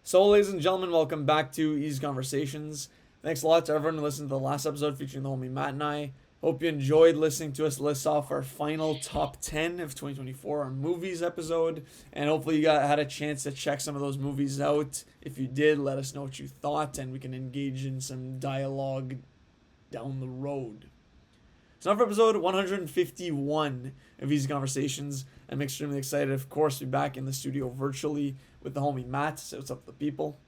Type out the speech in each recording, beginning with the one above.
So, ladies and gentlemen, welcome back to Eazy Conversations. Thanks a lot to everyone who listened to the last episode featuring the homie Matt and I. Hope you enjoyed listening to us list off our final top 10 of 2024, our movies episode. And hopefully, had a chance to check some of those movies out. If you did, let us know what you thought, and we can engage in some dialogue down the road. So, now for episode 151 of Eazy Conversations, I'm extremely excited, of course, to be back in the studio virtually with the homie Matt. So, what's up with the people?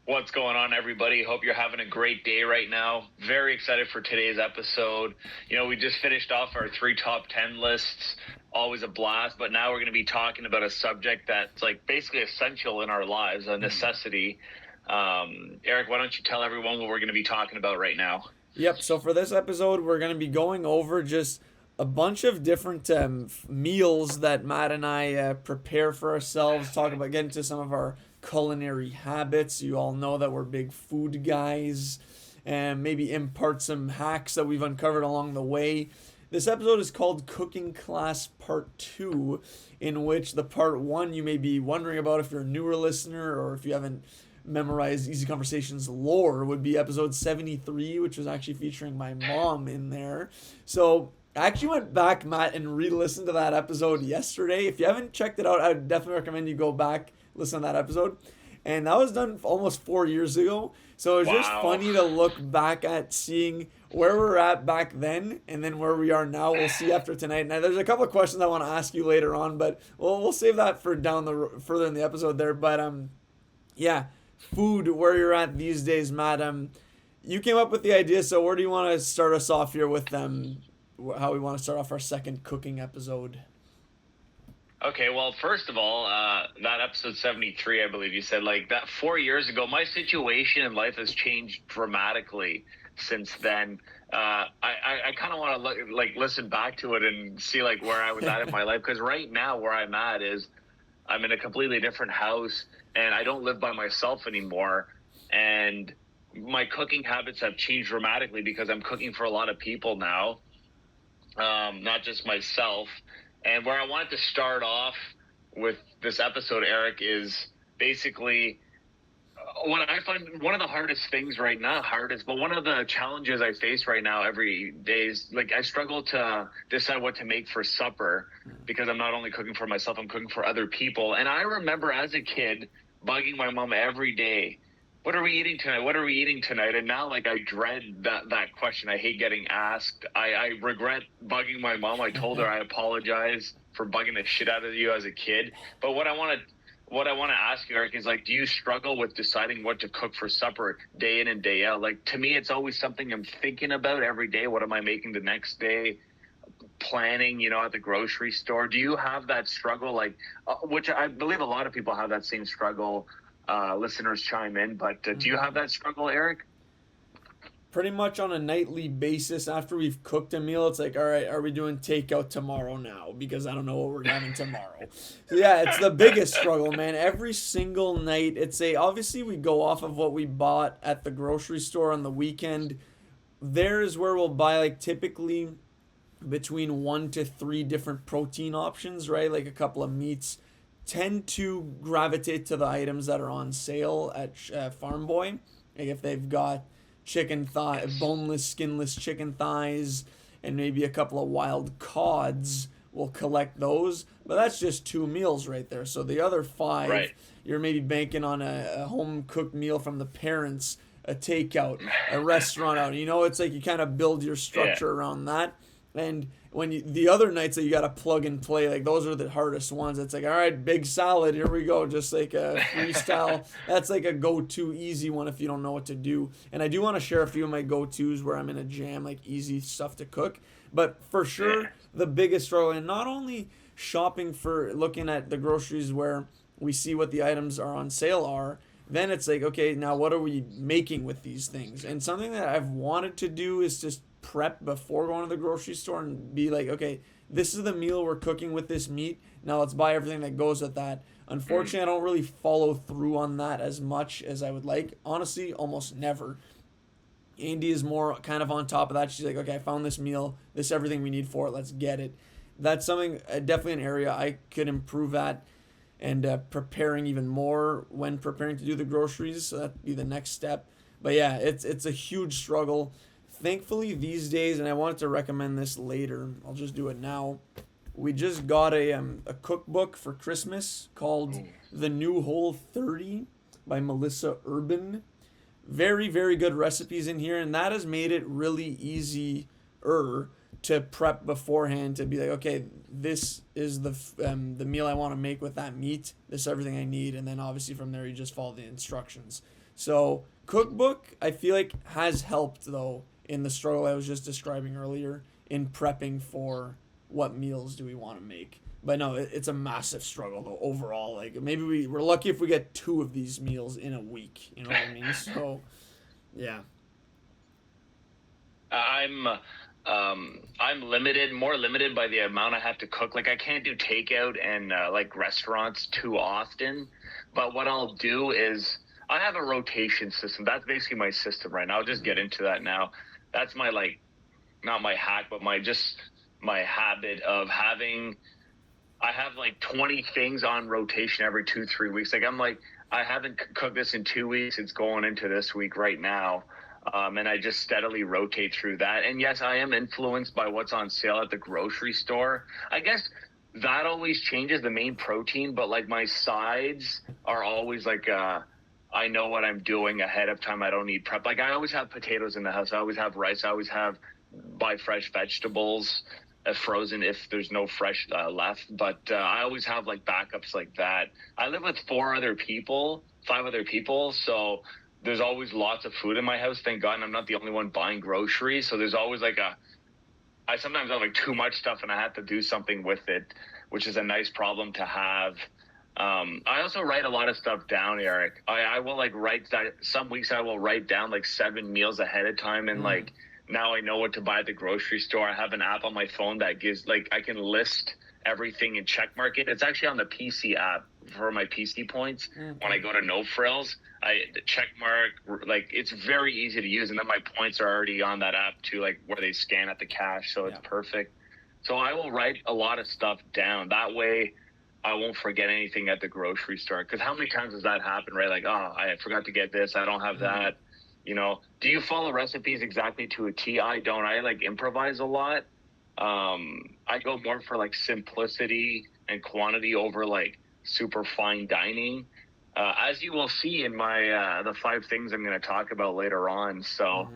What's going on, everybody? Hope you're having a great day right now. Very excited for today's episode. You know, we just finished off our 3 top 10 lists. Always a blast, but now we're going to be talking about a subject that's like basically essential in our lives, a necessity. Eric, why don't you tell everyone what we're going to be talking about right now? Yep, so for this episode, we're going to be going over just a bunch of different meals that Matt and I prepare for ourselves, talk about getting to some of our culinary habits. You all know that we're big food guys, and maybe impart some hacks that we've uncovered along the way. This episode is called Cooking Class Part 2, in which the Part 1 you may be wondering about if you're a newer listener or if you haven't memorized Eazy Conversations lore would be episode 73, which was actually featuring my mom in there. So I actually went back, Matt, and re-listened to that episode yesterday. If you haven't checked it out, I would definitely recommend you go back, listen to that episode. And that was done almost 4 years ago. So it was just funny to look back at seeing where we're at back then and then where we are now. We'll see after tonight. Now, there's a couple of questions I want to ask you later on, but we'll save that for further in the episode there. But yeah, food, where you're at these days, Matt. You came up with the idea, so where do you want to start us off here with how we want to start off our second cooking episode? Okay, well, first of all, that episode 73, I believe you said, like that 4 years ago, my situation in life has changed dramatically since then. I kind of want to listen back to it and see like where I was at in my life, because right now where I'm at is I'm in a completely different house and I don't live by myself anymore. And my cooking habits have changed dramatically because I'm cooking for a lot of people now, not just myself. And where I wanted to start off with this episode, Eric, is basically what I find one of the hardest things right now, but one of the challenges I face right now every day is like I struggle to decide what to make for supper because I'm not only cooking for myself, I'm cooking for other people. And I remember as a kid bugging my mom every day, what are we eating tonight? What are we eating tonight? And now, like, I dread that question. I hate getting asked. I regret bugging my mom. I told her I apologize for bugging the shit out of you as a kid. But what I want to ask you, Eric, is like, do you struggle with deciding what to cook for supper day in and day out? Like, to me, it's always something I'm thinking about every day. What am I making the next day? Planning, at the grocery store. Do you have that struggle? Like, which I believe a lot of people have that same struggle. Listeners chime in, but do you have that struggle, Eric? Pretty much on a nightly basis after we've cooked a meal, it's like, all right, are we doing takeout tomorrow now? Because I don't know what we're having tomorrow. So yeah, it's the biggest struggle, man. Every single night, obviously we go off of what we bought at the grocery store on the weekend. There's where we'll buy like typically between 1 to 3 different protein options, right? Like a couple of meats. Tend to gravitate to the items that are on sale at Farm Boy. Like if they've got chicken thigh, boneless, skinless chicken thighs, and maybe a couple of wild cods, we'll collect those. But that's just 2 meals right there. So the other 5, right, you're maybe banking on a home cooked meal from the parents, a takeout, a restaurant out. It's like you kind of build your structure around that. And the other nights that you got to plug and play, like those are the hardest ones. It's like, all right, big salad, here we go. Just like a freestyle. That's like a go-to easy one if you don't know what to do. And I do want to share a few of my go-tos where I'm in a jam, like easy stuff to cook. But for sure, the biggest struggle, and not only shopping for looking at the groceries where we see what the items are on sale are, then it's like, okay, now what are we making with these things? And something that I've wanted to do is just prep before going to the grocery store and be like, okay, this is the meal we're cooking with this meat. Now let's buy everything that goes with that. Unfortunately, I don't really follow through on that as much as I would like. Honestly, almost never. Andy is more kind of on top of that. She's like, okay, I found this meal. This is everything we need for it. Let's get it. That's something, definitely an area I could improve at. and preparing even more when preparing to do the groceries. So that'd be the next step. But yeah, it's a huge struggle. Thankfully these days, and I wanted to recommend this later. I'll just do it now. We just got a cookbook for Christmas called Ooh. The New Whole 30 by Melissa Urban. Very, very good recipes in here, and that has made it really easy to prep beforehand, to be like, okay, this is the meal I want to make with that meat. This is everything I need, and then obviously from there you just follow the instructions. So cookbook, I feel like, has helped though in the struggle I was just describing earlier in prepping for what meals do we want to make. But no, it's a massive struggle though overall. Like maybe we're lucky if we get two of these meals in a week. You know what I mean? So yeah. I'm I'm limited, more limited by the amount I have to cook. Like I can't do takeout and like restaurants too often. But what I'll do is I have a rotation system. That's basically my system right now. I'll just get into that now. That's my like not my hack, but my habit of having I have like 20 things on rotation every 2-3 weeks. Like I'm like I haven't cooked this in 2 weeks. It's going into this week right now. And I just steadily rotate through that. And yes, I am influenced by what's on sale at the grocery store. I guess that always changes the main protein, but like my sides are always like I know what I'm doing ahead of time. I don't need prep. Like I always have potatoes in the house. I always have rice. I always have buy fresh vegetables frozen if there's no fresh left. But I always have like backups like that. I live with 5 other people. So there's always lots of food in my house, thank God, and I'm not the only one buying groceries. So there's always like I sometimes have like too much stuff and I have to do something with it, which is a nice problem to have. I also write a lot of stuff down, Eric. I will like write that some weeks I will write down like 7 meals ahead of time. And like now I know what to buy at the grocery store. I have an app on my phone that gives like I can list everything and check mark it. It's actually on the PC app for my PC points. When I go to No Frills, the check mark, like it's very easy to use, and then my points are already on that app too, like where they scan at the cash, so it's perfect. So I will write a lot of stuff down. That way I won't forget anything at the grocery store. Because how many times does that happen, right? Like, oh, I forgot to get this, I don't have that. You know, do you follow recipes exactly to a T? I don't. I like improvise a lot. I go more for like simplicity and quantity over like super fine dining, as you will see in my the 5 things I'm going to talk about later on. So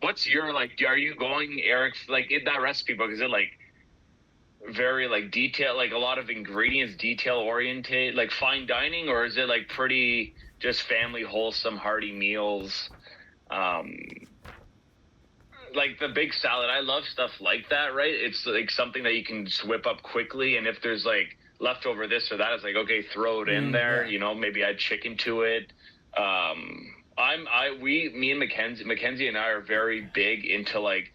what's your like, are you going, Eric, like in that recipe book, is it like very like detail, like a lot of ingredients, detail oriented, like fine dining, or is it like pretty just family wholesome hearty meals? Like the big salad, I love stuff like that, right? It's like something that you can whip up quickly, and if there's like leftover this or that, it's like, okay, throw it in there. You know, maybe add chicken to it. Me and Mackenzie and I are very big into like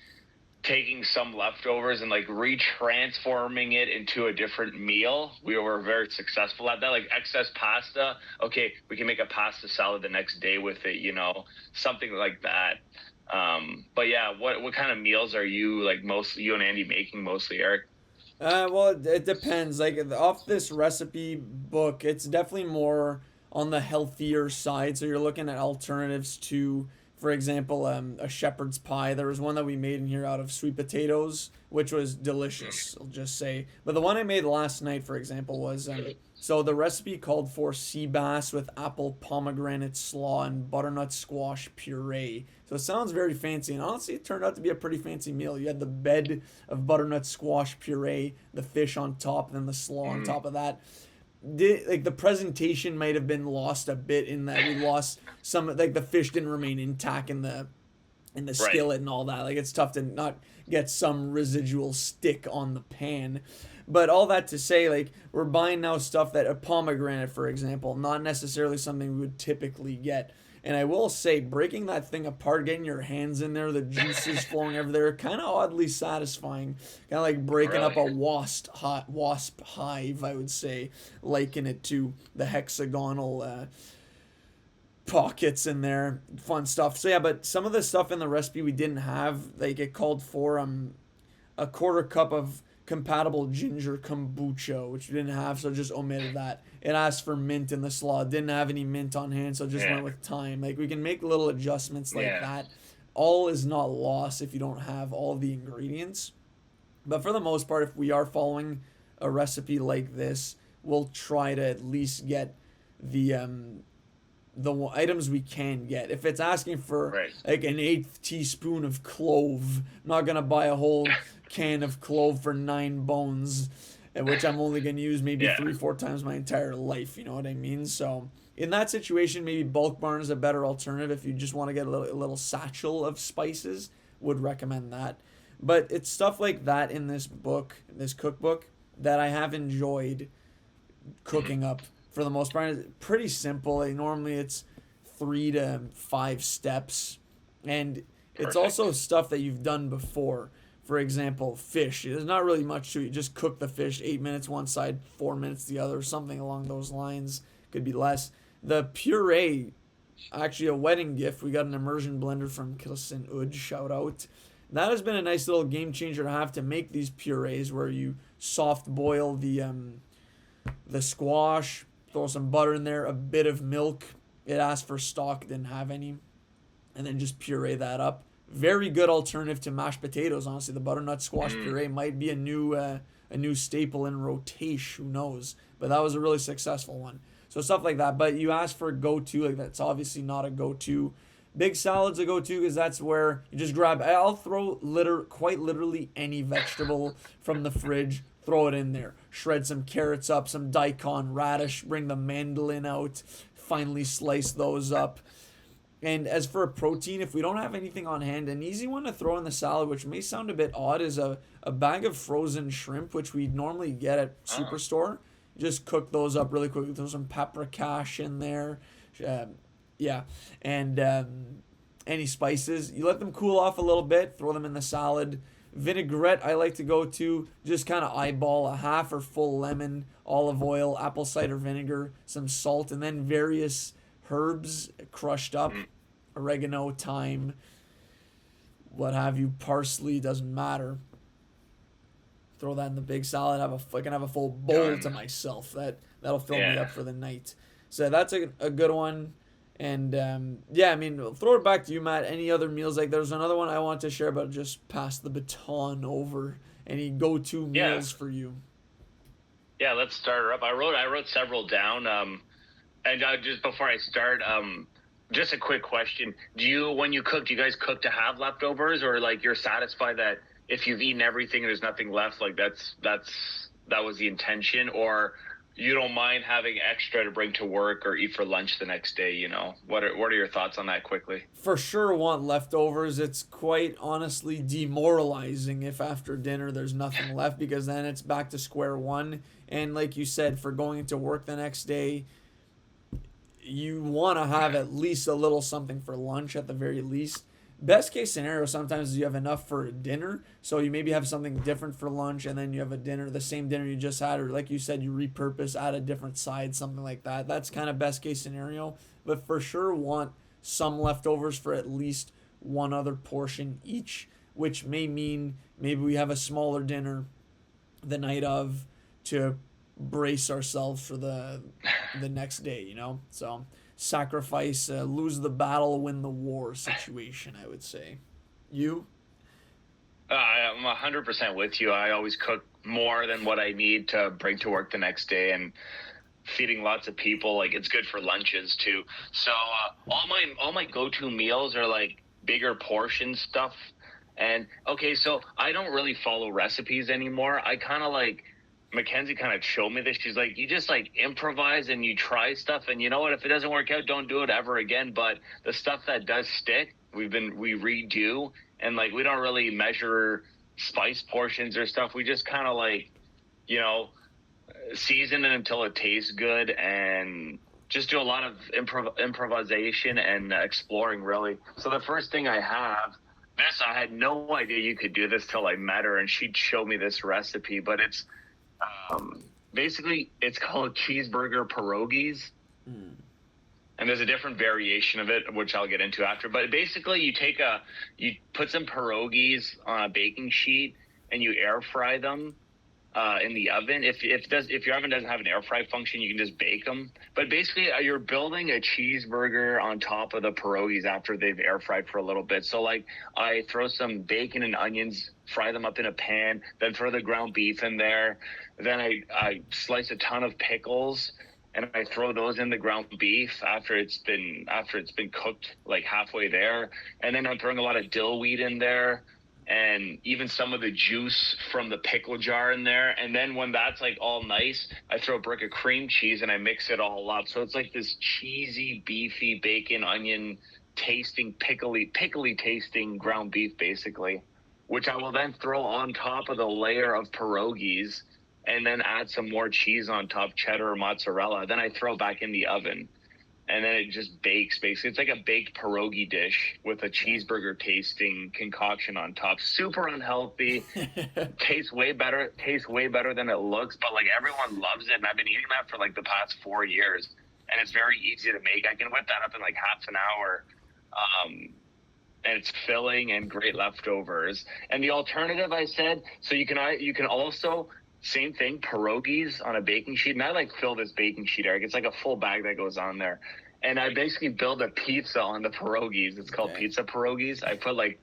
taking some leftovers and like retransforming it into a different meal. We were very successful at that. Like excess pasta, okay, we can make a pasta salad the next day with it, you know, something like that. But yeah, what kind of meals are you like mostly you and Andy making mostly, Eric? Well, it depends. Like off this recipe book, it's definitely more on the healthier side. So you're looking at alternatives to, for example, a shepherd's pie. There was one that we made in here out of sweet potatoes, which was delicious, I'll just say. But the one I made last night, for example, was so the recipe called for sea bass with apple pomegranate slaw and butternut squash puree. So it sounds very fancy, and honestly, it turned out to be a pretty fancy meal. You had the bed of butternut squash puree, the fish on top, then the slaw on top of that. Like the presentation might have been lost a bit in that we lost some, like the fish didn't remain intact in the skillet and all that. Like it's tough to not get some residual stick on the pan. But all that to say, like we're buying now stuff that a pomegranate, for example, not necessarily something we would typically get. And I will say, breaking that thing apart, getting your hands in there, the juices flowing everywhere, kind of oddly satisfying. Kind of like breaking up a wasp hive, I would say. Liken it to the hexagonal pockets in there. Fun stuff. So yeah, but some of the stuff in the recipe we didn't have. Like it called for a quarter cup of compatible ginger kombucha, which we didn't have, so just omitted that. It asked for mint in the slaw, didn't have any mint on hand, so just Yeah. went with thyme. Like we can make little adjustments like Yeah. that. All is not lost if you don't have all the ingredients. But for the most part, if we are following a recipe like this, we'll try to at least get the items we can get. If it's asking for Right. like an eighth teaspoon of clove, I'm not gonna buy a whole can of clove for 9 bones, which I'm only gonna use maybe Yeah. 3, 4 times my entire life. You know what I mean? So in that situation, maybe Bulk Barn is a better alternative if you just want to get a little satchel of spices. Would recommend that. But it's stuff like that in this book, this cookbook, that I have enjoyed cooking up for the most part. It's pretty simple. Normally it's 3 to 5 steps, and it's Perfect. also stuff that you've done before. For example, fish. There's not really much to it. You just cook the fish 8 minutes one side, 4 minutes the other, something along those lines. Could be less. The puree, actually a wedding gift. We got an immersion blender from Kilson Ud. Shout out. That has been a nice little game changer to have to make these purees where you soft boil the squash, throw some butter in there, a bit of milk. It asked for stock, didn't have any, and then just puree that up. Very good alternative to mashed potatoes. Honestly, the butternut squash puree might be a new staple in rotation. Who knows? But that was a really successful one. So stuff like that. But you asked for a go-to, like that's obviously not a go-to. Big salad's a go-to because that's where you just grab. I'll throw quite literally any vegetable from the fridge, throw it in there. Shred some carrots up, some daikon, radish, bring the mandolin out, finely slice those up. And as for a protein, if we don't have anything on hand, an easy one to throw in the salad, which may sound a bit odd, is a bag of frozen shrimp, which we normally get at Superstore. Just cook those up really quickly. Throw some paprikash in there. Yeah. And any spices. You let them cool off a little bit. Throw them in the salad. Vinaigrette, I like to go to. Just kind of eyeball a half or full lemon, olive oil, apple cider vinegar, some salt, and then various herbs crushed up. Oregano, thyme, what have you, parsley, doesn't matter. Throw that in the big salad. I can have a full bowl to myself. That'll fill me up for the night. So that's a good one. And yeah, I mean, throw it back to you, Matt. Any other meals? Like there's another one I want to share, but just pass the baton over. Any go-to meals for you? Yeah, let's start her up. I wrote several down. And just before I start, just a quick question: when you cook, do you guys cook to have leftovers, or like you're satisfied that if you've eaten everything and there's nothing left, like that was the intention, or you don't mind having extra to bring to work or eat for lunch the next day? You know, what are your thoughts on that quickly? For sure want leftovers. It's quite honestly demoralizing if after dinner there's nothing left, because then it's back to square one. And like you said, for going into work the next day, you want to have at least a little something for lunch at the very least. Best case scenario sometimes is you have enough for dinner, so you maybe have something different for lunch, and then you have a dinner, the same dinner you just had, or like you said, you repurpose, add a different side, something like that. That's kind of best case scenario, but for sure want some leftovers for at least one other portion each, which may mean maybe we have a smaller dinner the night of to brace ourselves for the next day, you know? So sacrifice, lose the battle, win the war situation, I would say. You? I'm 100% with you. I always cook more than what I need to bring to work the next day, and feeding lots of people, like it's good for lunches too. So all my go-to meals are like bigger portion stuff. And okay, so I don't really follow recipes anymore. I kind of like Mackenzie kind of showed me this. She's like, you just like improvise and you try stuff, and you know what? If it doesn't work out, don't do it ever again. But the stuff that does stick, we redo, and like we don't really measure spice portions or stuff. We just kind of like, you know, season it until it tastes good, and just do a lot of improvisation and exploring, really. So the first thing I had no idea you could do this till I met her, and she'd show me this recipe, but it's basically it's called cheeseburger pierogies. And there's a different variation of it, which I'll get into after. But basically you put some pierogies on a baking sheet and you air fry them in the oven. If your oven doesn't have an air fry function, you can just bake them. But basically, you're building a cheeseburger on top of the pierogies after they've air fried for a little bit. So like, I throw some bacon and onions, fry them up in a pan, then throw the ground beef in there. Then I slice a ton of pickles, and I throw those in the ground beef after it's been cooked like halfway there. And then I'm throwing a lot of dill weed in there, and even some of the juice from the pickle jar in there. And then when that's like all nice, I throw a brick of cream cheese and I mix it all up. So it's like this cheesy, beefy, bacon, onion tasting, pickly tasting ground beef, basically, which I will then throw on top of the layer of pierogies, and then add some more cheese on top, cheddar or mozzarella. Then I throw back in the oven, and then it just bakes. Basically, it's like a baked pierogi dish with a cheeseburger tasting concoction on top. Super unhealthy. Tastes way better than it looks, but like everyone loves it, and I've been eating that for like the past 4 years, and it's very easy to make. I can whip that up in like half an hour. And it's filling and great leftovers. And the alternative, I said, so you can also, same thing, pierogies on a baking sheet. And I like fill this baking sheet, Eric. It's like a full bag that goes on there. And I basically build a pizza on the pierogies. It's called pizza pierogies. I put like,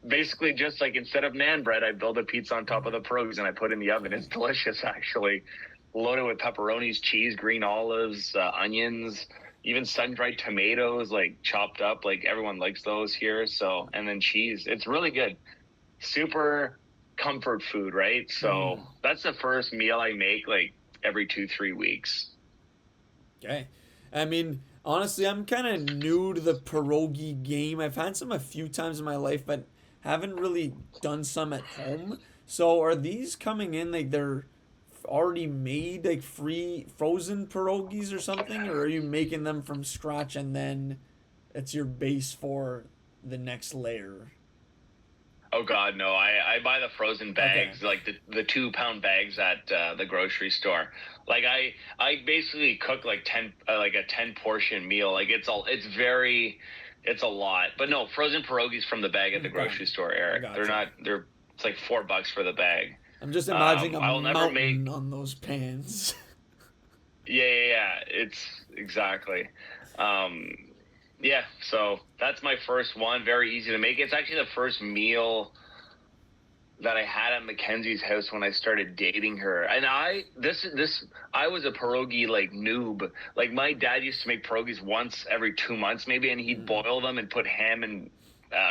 basically just like instead of naan bread, I build a pizza on top of the pierogies and I put it in the oven. It's delicious, actually. Loaded with pepperonis, cheese, green olives, onions, even sun-dried tomatoes, like chopped up. Like everyone likes those here. So, and then cheese. It's really good. Super comfort food, right? So that's the first meal I make like every 2-3 weeks. Okay. I mean, honestly, I'm kind of new to the pierogi game. I've had some a few times in my life, but haven't really done some at home. So are these coming in like they're already made, like free frozen pierogies or something, or are you making them from scratch and then it's your base for the next layer? Oh God, no! I buy the frozen Okay. bags, like the 2 pound bags at the grocery store. Like I basically cook like like a 10 portion meal. Like it's a lot. But no, frozen pierogies from the bag at the Okay. grocery store, I Eric. They're gotcha. not. It's like $4 for the bag. I'm just imagining a I will never make. mountain on those pans. Yeah. It's exactly. Um, yeah. So that's my first one. Very easy to make. It's actually the first meal that I had at Mackenzie's house when I started dating her. And I was a pierogi like noob. Like my dad used to make pierogies once every 2 months maybe, and he'd boil them and put ham and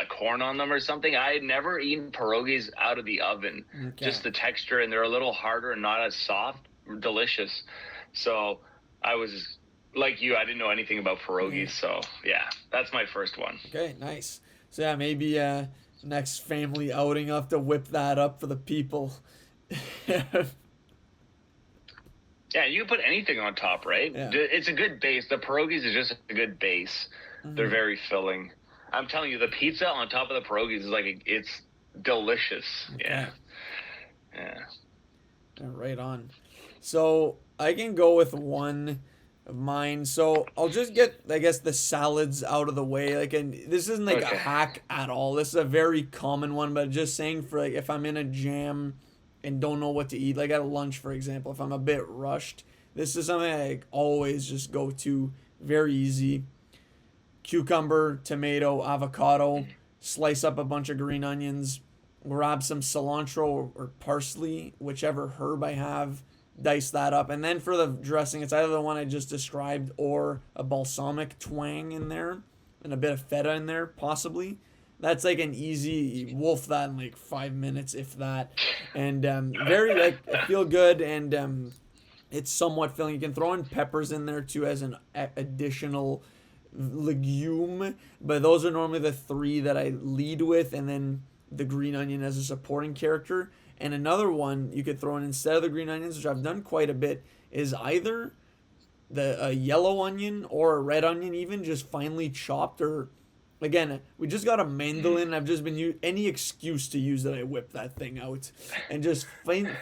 corn on them or something. I had never eaten pierogies out of the oven. Okay. Just the texture, and they're a little harder and not as soft. Delicious. So I was like you. I didn't know anything about Yeah. pierogies. So yeah, that's my first one. Okay, nice. So yeah, maybe next family outing, I'll have to whip that up for the people. Yeah, you can put anything on top, right? Yeah. It's a good base. The pierogies is just a good base. They're Hmm. very filling. I'm telling you, the pizza on top of the pierogies is like it's delicious. Okay. Yeah, yeah. Yeah, right on. So I can go with one of mine. So I'll just get, I guess, the salads out of the way. Like, and this isn't like a Okay. hack at all. This is a very common one, but just saying for like if I'm in a jam and don't know what to eat, like at lunch, for example, if I'm a bit rushed, this is something I like, always just go to. Very easy. Cucumber, tomato, avocado. Slice up a bunch of green onions. Grab some cilantro or parsley, whichever herb I have, dice that up. And then for the dressing, it's either the one I just described or a balsamic twang in there and a bit of feta in there, possibly. That's like an easy wolf that in like 5 minutes, if that. And very like feel good, and it's somewhat filling. You can throw in peppers in there too as an additional legume, but those are normally the three that I lead with, and then the green onion as a supporting character. And another one you could throw in instead of the green onions, which I've done quite a bit, is either the a yellow onion or a red onion, even just finely chopped. Or again, we just got a mandolin. I've just been any excuse to use that. I whip that thing out and just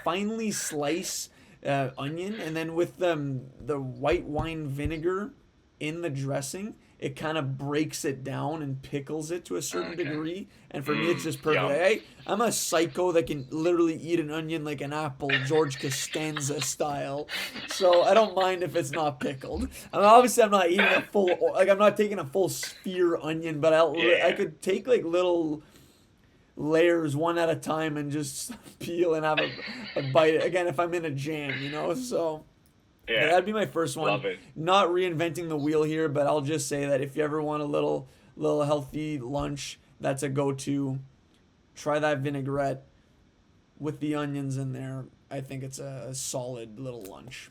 finely slice onion, and then with the white wine vinegar in the dressing, it kind of breaks it down and pickles it to a certain Okay. degree. And for me, it's just perfect. Yum. I'm a psycho that can literally eat an onion like an apple, George Costanza style. So I don't mind if it's not pickled. I mean, obviously, I'm not eating a full, like, I'm not taking a full sphere onion, but I Yeah. could take like little layers one at a time and just peel and have a bite. Again, if I'm in a jam, so. Yeah, Yeah. that'd be my first one. Love it. Not reinventing the wheel here, but I'll just say that if you ever want a little healthy lunch, that's a go-to. Try that vinaigrette with the onions in there. I think it's a solid little lunch.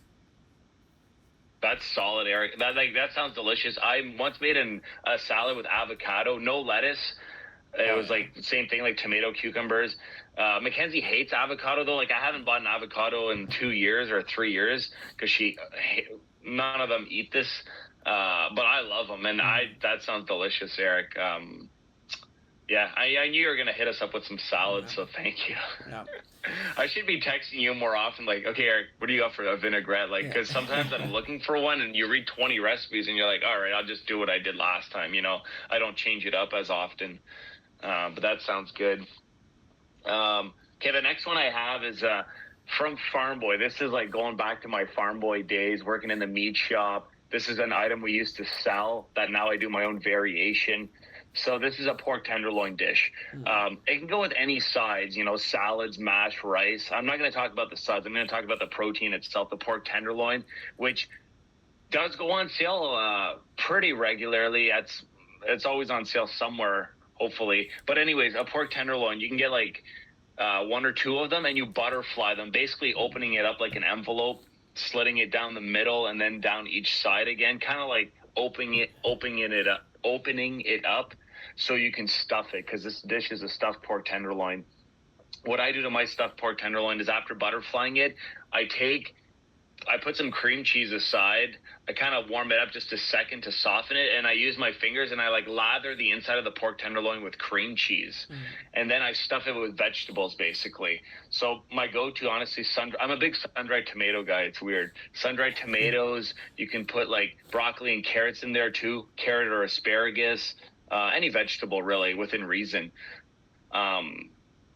That's solid, Eric. That sounds delicious. I once made a salad with avocado, no lettuce. It Oh was yeah. like the same thing, like tomato, cucumbers. Mackenzie hates avocado though. Like I haven't bought an avocado in 2 years or 3 years because none of them eat this. But I love them, and Mm. that sounds delicious, Eric. Yeah, I knew you were gonna hit us up with some Oh salad, yeah. so thank you. Yeah. I should be texting you more often, like, okay, Eric, what do you got for a vinaigrette? Like, because sometimes I'm Yeah. looking for one, and you read 20 recipes, and you're like, all right, I'll just do what I did last time. I don't change it up as often. But that sounds good. Okay, the next one I have is from Farm Boy. This is like going back to my Farm Boy days, working in the meat shop. This is an item we used to sell that now I do my own variation. So this is a pork tenderloin dish. It can go with any sides, salads, mash, rice. I'm not going to talk about the sides. I'm going to talk about the protein itself, the pork tenderloin, which does go on sale pretty regularly. It's always on sale somewhere, hopefully. But anyways, a pork tenderloin, you can get like one or two of them, and you butterfly them, basically opening it up like an envelope, slitting it down the middle, and then down each side again, kind of like opening it up, so you can stuff it. Because this dish is a stuffed pork tenderloin. What I do to my stuffed pork tenderloin is after butterflying it, I put some cream cheese aside. I kind of warm it up just a second to soften it, and I use my fingers and I like lather the inside of the pork tenderloin with cream cheese, and then I stuff it with vegetables basically. So my go-to, honestly, I'm a big sun-dried tomato guy. It's weird. Sun-dried tomatoes. You can put like broccoli and carrots in there too, carrot or asparagus, any vegetable really within reason.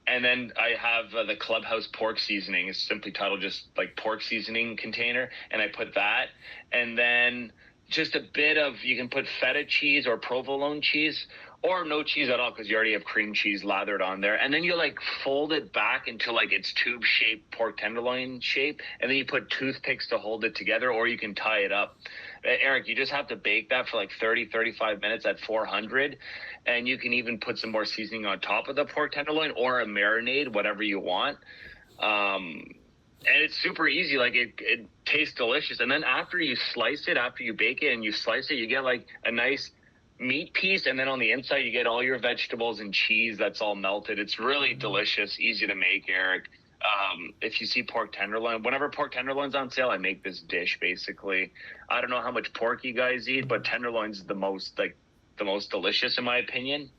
And then I have the Clubhouse pork seasoning. It's simply titled just like pork seasoning container. And I put that. And then just a bit of, you can put feta cheese or provolone cheese or no cheese at all because you already have cream cheese lathered on there. And then you like fold it back into like its tube shaped pork tenderloin shape. And then you put toothpicks to hold it together, or you can tie it up. Eric, you just have to bake that for like 35 minutes at 400. And you can even put some more seasoning on top of the pork tenderloin or a marinade, whatever you want. And it's super easy. Like it tastes delicious. And then after you bake it and you slice it, you get like a nice meat piece. And then on the inside, you get all your vegetables and cheese that's all melted. It's really delicious, easy to make, Eric. If you see pork tenderloin, whenever pork tenderloin's on sale, I make this dish basically. I don't know how much pork you guys eat, but tenderloin's the most delicious in my opinion,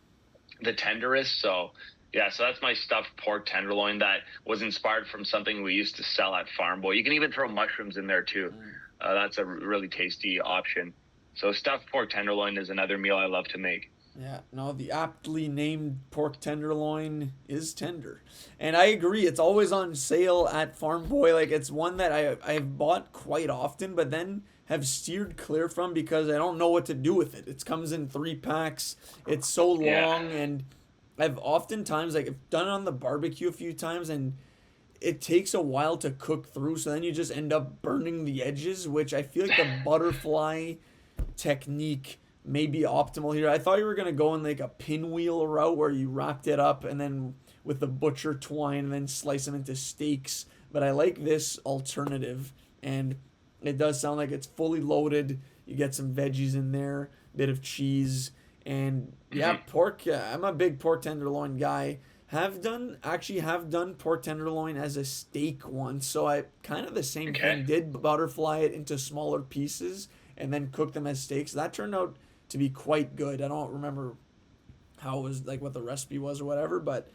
the tenderest. So yeah, so that's my stuffed pork tenderloin that was inspired from something we used to sell at Farm Boy. You can even throw mushrooms in there too. That's a really tasty option. So stuffed pork tenderloin is another meal I love to make. Yeah, no, the aptly named pork tenderloin is tender. And I agree, it's always on sale at Farm Boy. Like, it's one that I've bought quite often, but then have steered clear from because I don't know what to do with it. It comes in 3 packs, it's so Yeah. long, and I've oftentimes, like, I've done it on the barbecue a few times, and it takes a while to cook through, so then you just end up burning the edges, which I feel like the butterfly technique may be optimal here. I thought you were gonna go in like a pinwheel route where you wrapped it up and then with the butcher twine and then slice them into steaks. But I like this alternative, and it does sound like it's fully loaded. You get some veggies in there, bit of cheese, and yeah, pork. I'm a big pork tenderloin guy. Have done pork tenderloin as a steak once, so I kind of the same Okay. thing. Did butterfly it into smaller pieces and then cook them as steaks. That turned out to be quite good. I don't remember how it was, like what the recipe was or whatever, but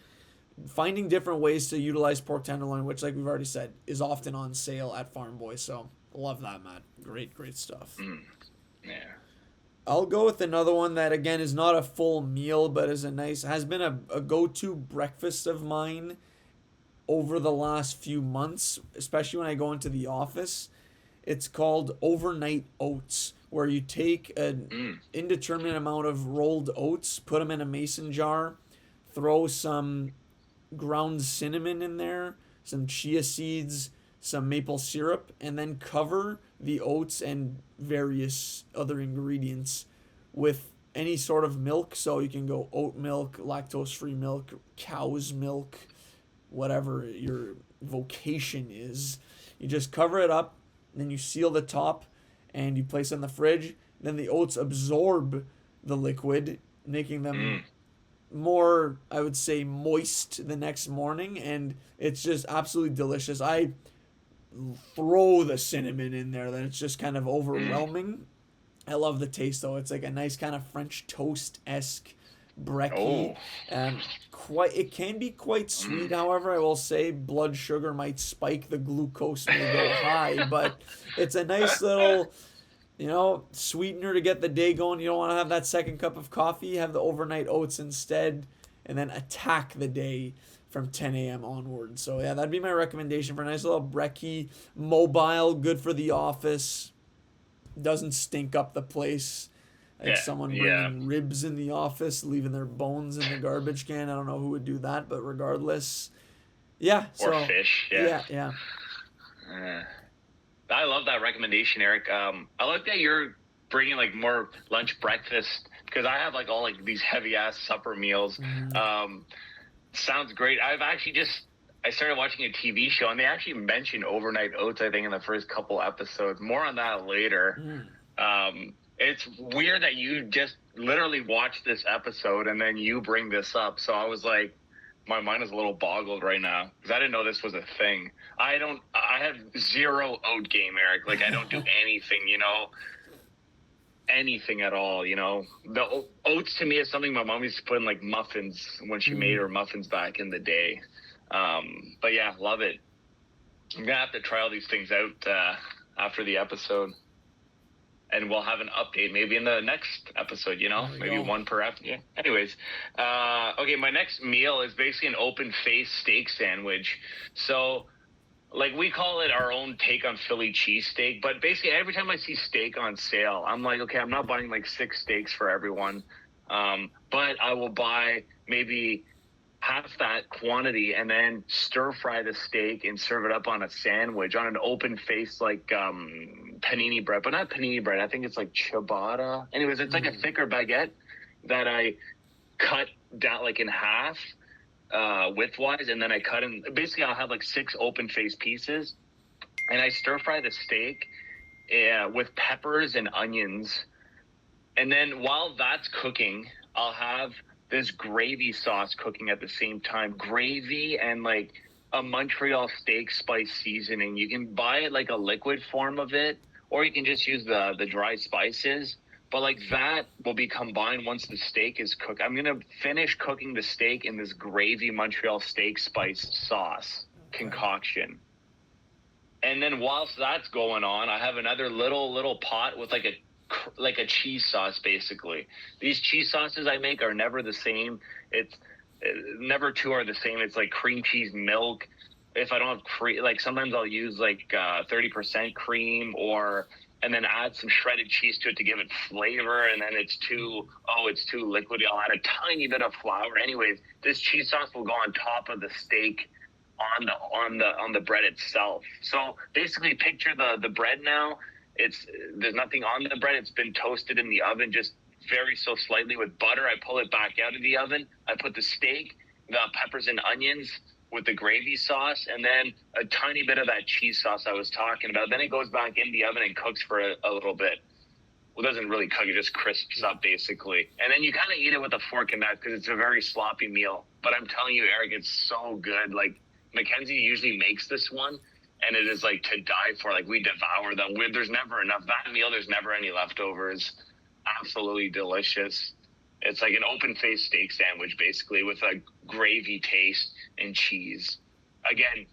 finding different ways to utilize pork tenderloin, which like we've already said is often on sale at Farm Boy. So love that, Matt. Great stuff. Yeah. I'll go with another one that again is not a full meal, but has been a go-to breakfast of mine over the last few months, especially when I go into the office. It's called overnight oats, where you take an Mm. indeterminate amount of rolled oats, put them in a mason jar, throw some ground cinnamon in there, some chia seeds, some maple syrup, and then cover the oats and various other ingredients with any sort of milk. So you can go oat milk, lactose free milk, cow's milk, whatever your vocation is. You just cover it up, then you seal the top, and you place it in the fridge. Then the oats absorb the liquid, making them Mm. more, I would say, moist the next morning, and it's just absolutely delicious. I throw the cinnamon in there, then it's just kind of Mm. overwhelming. I love the taste though. It's like a nice kind of French toast esque brekkie. Oh. Quite it can be quite sweet. Mm. However, I will say blood sugar might spike, the glucose may go high, but it's a nice little sweetener to get the day going. You don't want to have that second cup of coffee. Have the overnight oats instead, and then attack the day from 10 a.m. onward. So yeah, that'd be my recommendation for a nice little brekkie, mobile, good for the office, doesn't stink up the place. Like Yeah. someone Yeah. bringing ribs in the office, leaving their bones in the garbage can. I don't know who would do that, but regardless, yeah. Or So fish. Yeah. yeah, yeah. Uh, I love that recommendation, Eric. I like that you're bringing like more lunch, breakfast, because I have like all like these heavy ass supper meals. Mm-hmm. Sounds great. I started watching a TV show and they actually mentioned overnight oats, I think, in the first couple episodes. More on that later. Mm. It's weird that you just literally watched this episode and then you bring this up. So I was like, my mind is a little boggled right now because I didn't know this was a thing. I have zero oat game, Eric. Like I don't do anything, anything at all, The oats to me is something my mom used to put in like muffins when she made her muffins back in the day. But yeah, love it. I'm gonna have to try all these things out after the episode, and we'll have an update maybe in the next episode. Maybe one per episode. Yeah. Anyways, okay, my next meal is basically an open face steak sandwich. So, like we call it our own take on Philly cheesesteak, but basically every time I see steak on sale, I'm like, okay, I'm not buying like 6 steaks for everyone, but I will buy maybe half that quantity and then stir fry the steak and serve it up on a sandwich on an open face like panini bread, but not panini bread. I think it's like ciabatta. Anyways, it's like a thicker baguette that I cut down like in half widthwise, and then I cut in. Basically, I'll have like 6 open face pieces, and I stir fry the steak with peppers and onions, and then while that's cooking, I'll have this gravy sauce cooking at the same time. Gravy and like a Montreal steak spice seasoning. You can buy it like a liquid form of it, or you can just use the dry spices. But like that will be combined once the steak is cooked. I'm gonna finish cooking the steak in this gravy Montreal steak spice sauce concoction. And then whilst that's going on, I have another little pot with like a cheese sauce. Basically, these cheese sauces I make are never the same. It's never two are the same. It's like cream cheese milk. If I don't have cream, like sometimes I'll use like 30% cream, and then add some shredded cheese to it to give it flavor. And then it's too liquidy. I'll add a tiny bit of flour. Anyways, this cheese sauce will go on top of the steak on the bread itself. So basically, picture the bread now. There's nothing on the bread. It's been toasted in the oven, just very so slightly with butter. I pull it back out of the oven. I put the steak, the peppers and onions with the gravy sauce, and then a tiny bit of that cheese sauce I was talking about. Then it goes back in the oven and cooks for a little bit. Well, it doesn't really cook. It just crisps up, basically. And then you kind of eat it with a fork and knife because it's a very sloppy meal. But I'm telling you, Eric, it's so good. Like, Mackenzie usually makes this one, and it is, like, to die for. Like, we devour them. There's never enough. That meal, there's never any leftovers. Absolutely delicious. It's like an open-faced steak sandwich, basically, with a gravy taste and cheese. Again,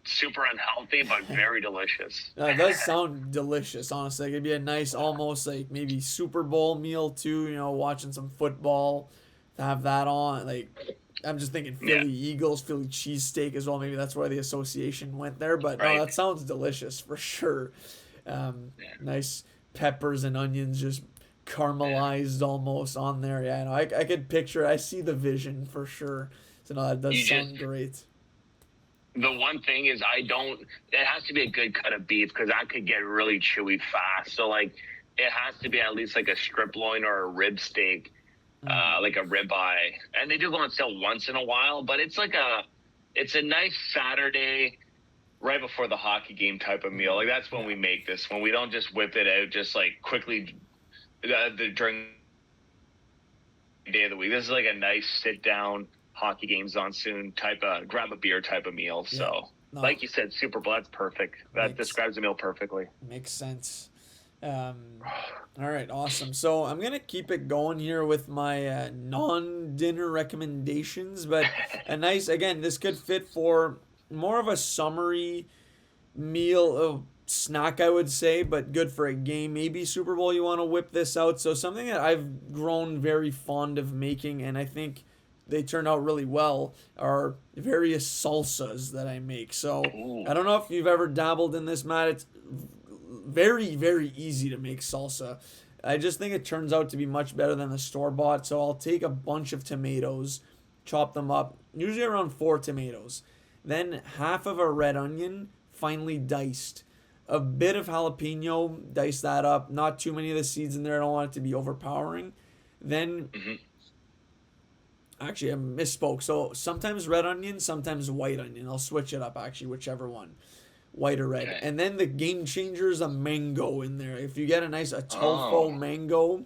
super unhealthy, but very delicious. It does sound delicious, honestly. Like, it'd be a nice, almost like maybe Super Bowl meal too. Watching some football, to have that on. Like, I'm just thinking Yeah, Philly Eagles, Philly cheesesteak as well. Maybe that's why the association went there. But no, right. that sounds delicious for sure. Nice peppers and onions just caramelized almost on there. Yeah, no, I could picture. I see the vision for sure. So no, that You does just sound great. the one thing is I don't. It has to be a good cut of beef because that could get really chewy fast. So like, it has to be at least like a strip loin or a rib steak, like a ribeye. And they do go on sale once in a while, but it's a nice Saturday right before the hockey game type of meal. Like that's when we make this. When we don't just whip it out, just like quickly during the day of the week. This is like a nice sit down hockey games on soon type of grab a beer type of meal. Yeah. So, No, like you said, Super Bowl, that's perfect. That describes the meal perfectly. makes sense. All right, awesome. So I'm gonna keep it going here with my non-dinner recommendations, but again, this could fit for more of a summery meal snack, I would say, but good for a game. Maybe Super Bowl, you want to whip this out. So something that I've grown very fond of making, and I think they turn out really well, are various salsas that I make. So Ooh. I don't know if you've ever dabbled in this, Matt. It's very, very easy to make salsa. I just think it turns out to be much better than the store bought. So I'll take a bunch of tomatoes, chop them up, usually around 4 tomatoes, then half of a red onion, finely diced, a bit of jalapeno, dice that up, not too many of the seeds in there. I don't want it to be overpowering. Then, actually, I misspoke. So sometimes red onion, sometimes white onion. I'll switch it up, actually, whichever one, white or red. Okay. And then the game changer is a mango in there. If you get a Tofo mango,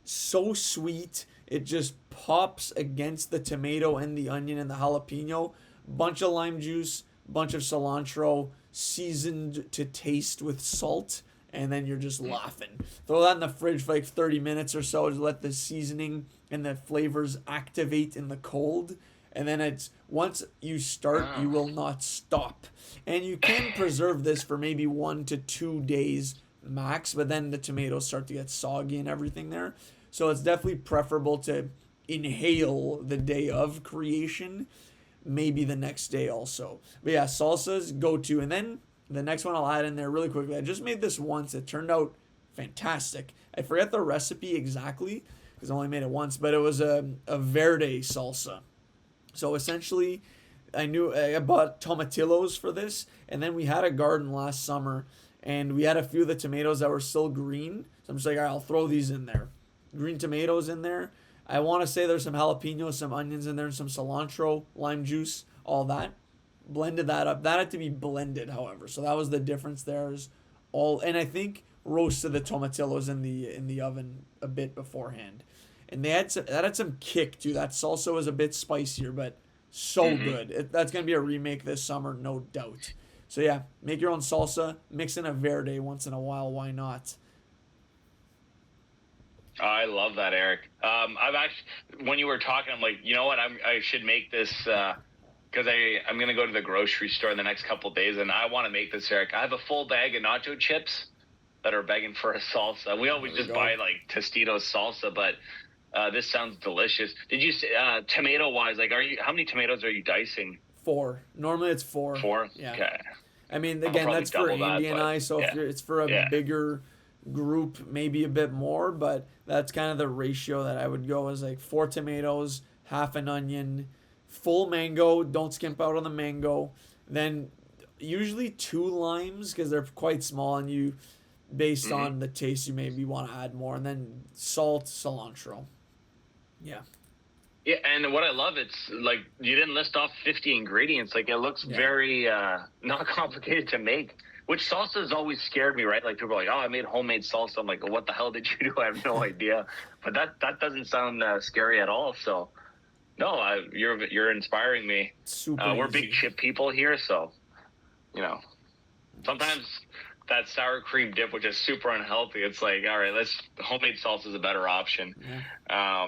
so sweet. It just pops against the tomato and the onion and the jalapeno. Bunch of lime juice, bunch of cilantro, seasoned to taste with salt, and then you're just laughing. Throw that in the fridge for like 30 minutes or so to let the seasoning and the flavors activate in the cold. And then once you start, you will not stop. And you can preserve this for maybe 1 to 2 days max, but then the tomatoes start to get soggy and everything there. So it's definitely preferable to inhale the day of creation, maybe the next day also. But yeah, salsas go to. And then the next one I'll add in there really quickly. I just made this once. It turned out fantastic. I forget the recipe exactly because I only made it once, but it was a verde salsa. So essentially, I bought tomatillos for this, and then we had a garden last summer, and we had a few of the tomatoes that were still green. So I'm just like, all right, I'll throw these in there. Green tomatoes in there. I want to say there's some jalapenos, some onions in there, and some cilantro, lime juice, all that. Blended that up. That had to be blended, however. So that was the difference there. And I think roasted the tomatillos in the oven a bit beforehand. And that had some kick too. That salsa was a bit spicier, but so good. That's gonna be a remake this summer, no doubt. So yeah, make your own salsa. Mix in a verde once in a while. Why not? I love that, Eric. I've actually, when you were talking, I'm like, you know what? I should make this because I'm gonna go to the grocery store in the next couple of days, and I want to make this, Eric. I have a full bag of nacho chips that are begging for a salsa. We always just buy like Tostitos salsa, but this sounds delicious. Did you say tomato wise? Like, how many tomatoes are you dicing? 4. Normally it's 4. 4. Yeah. Okay. I mean, again, that's for Andy and I. So if it's for a bigger group, maybe a bit more, but that's kind of the ratio that I would go, is like 4 tomatoes, half an onion, full mango. Don't skimp out on the mango. Then usually 2 limes because they're quite small, and you, based on the taste, you maybe want to add more. And then salt, cilantro. Yeah. Yeah, and what I love, it's like you didn't list off 50 ingredients. Like, it looks very not complicated to make, which salsa has always scared me, right? Like, people are like, oh, I made homemade salsa. I'm like, well, what the hell did you do? I have no idea. But that doesn't sound scary at all. So, no, you're inspiring me. Super we're easy. big chip people here, so, sometimes that sour cream dip, which is super unhealthy, it's like, all right, homemade salsa is a better option. Yeah.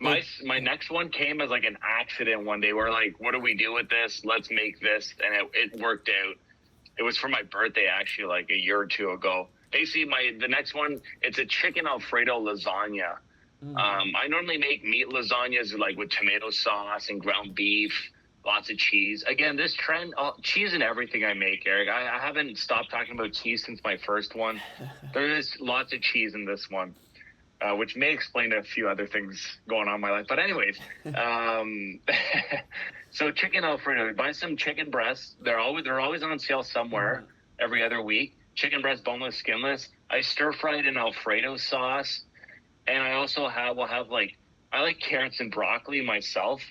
My next one came as like an accident one day. We're like, what do we do with this? Let's make this, and it worked out. It was for my birthday actually, like a year or two ago. Basically, the next one, it's a chicken Alfredo lasagna. I normally make meat lasagnas like with tomato sauce and ground beef, lots of cheese. Again, this trend, cheese in everything I make, Eric. I haven't stopped talking about cheese since my first one. There is lots of cheese in this one, which may explain a few other things going on in my life. But anyways, so chicken Alfredo, buy some chicken breasts. They're always on sale somewhere every other week. Chicken breast, boneless, skinless. I stir fry it in Alfredo sauce. And I also I like carrots and broccoli myself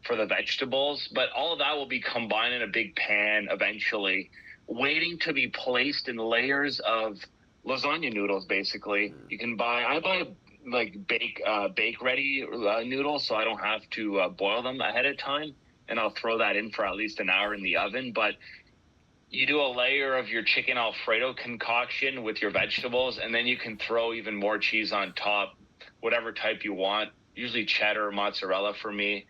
for the vegetables, but all of that will be combined in a big pan eventually, waiting to be placed in layers of lasagna noodles. Basically, I buy like bake ready noodles, so I don't have to boil them ahead of time, and I'll throw that in for at least an hour in the oven. But you do a layer of your chicken Alfredo concoction with your vegetables, and then you can throw even more cheese on top, whatever type you want, usually cheddar or mozzarella for me,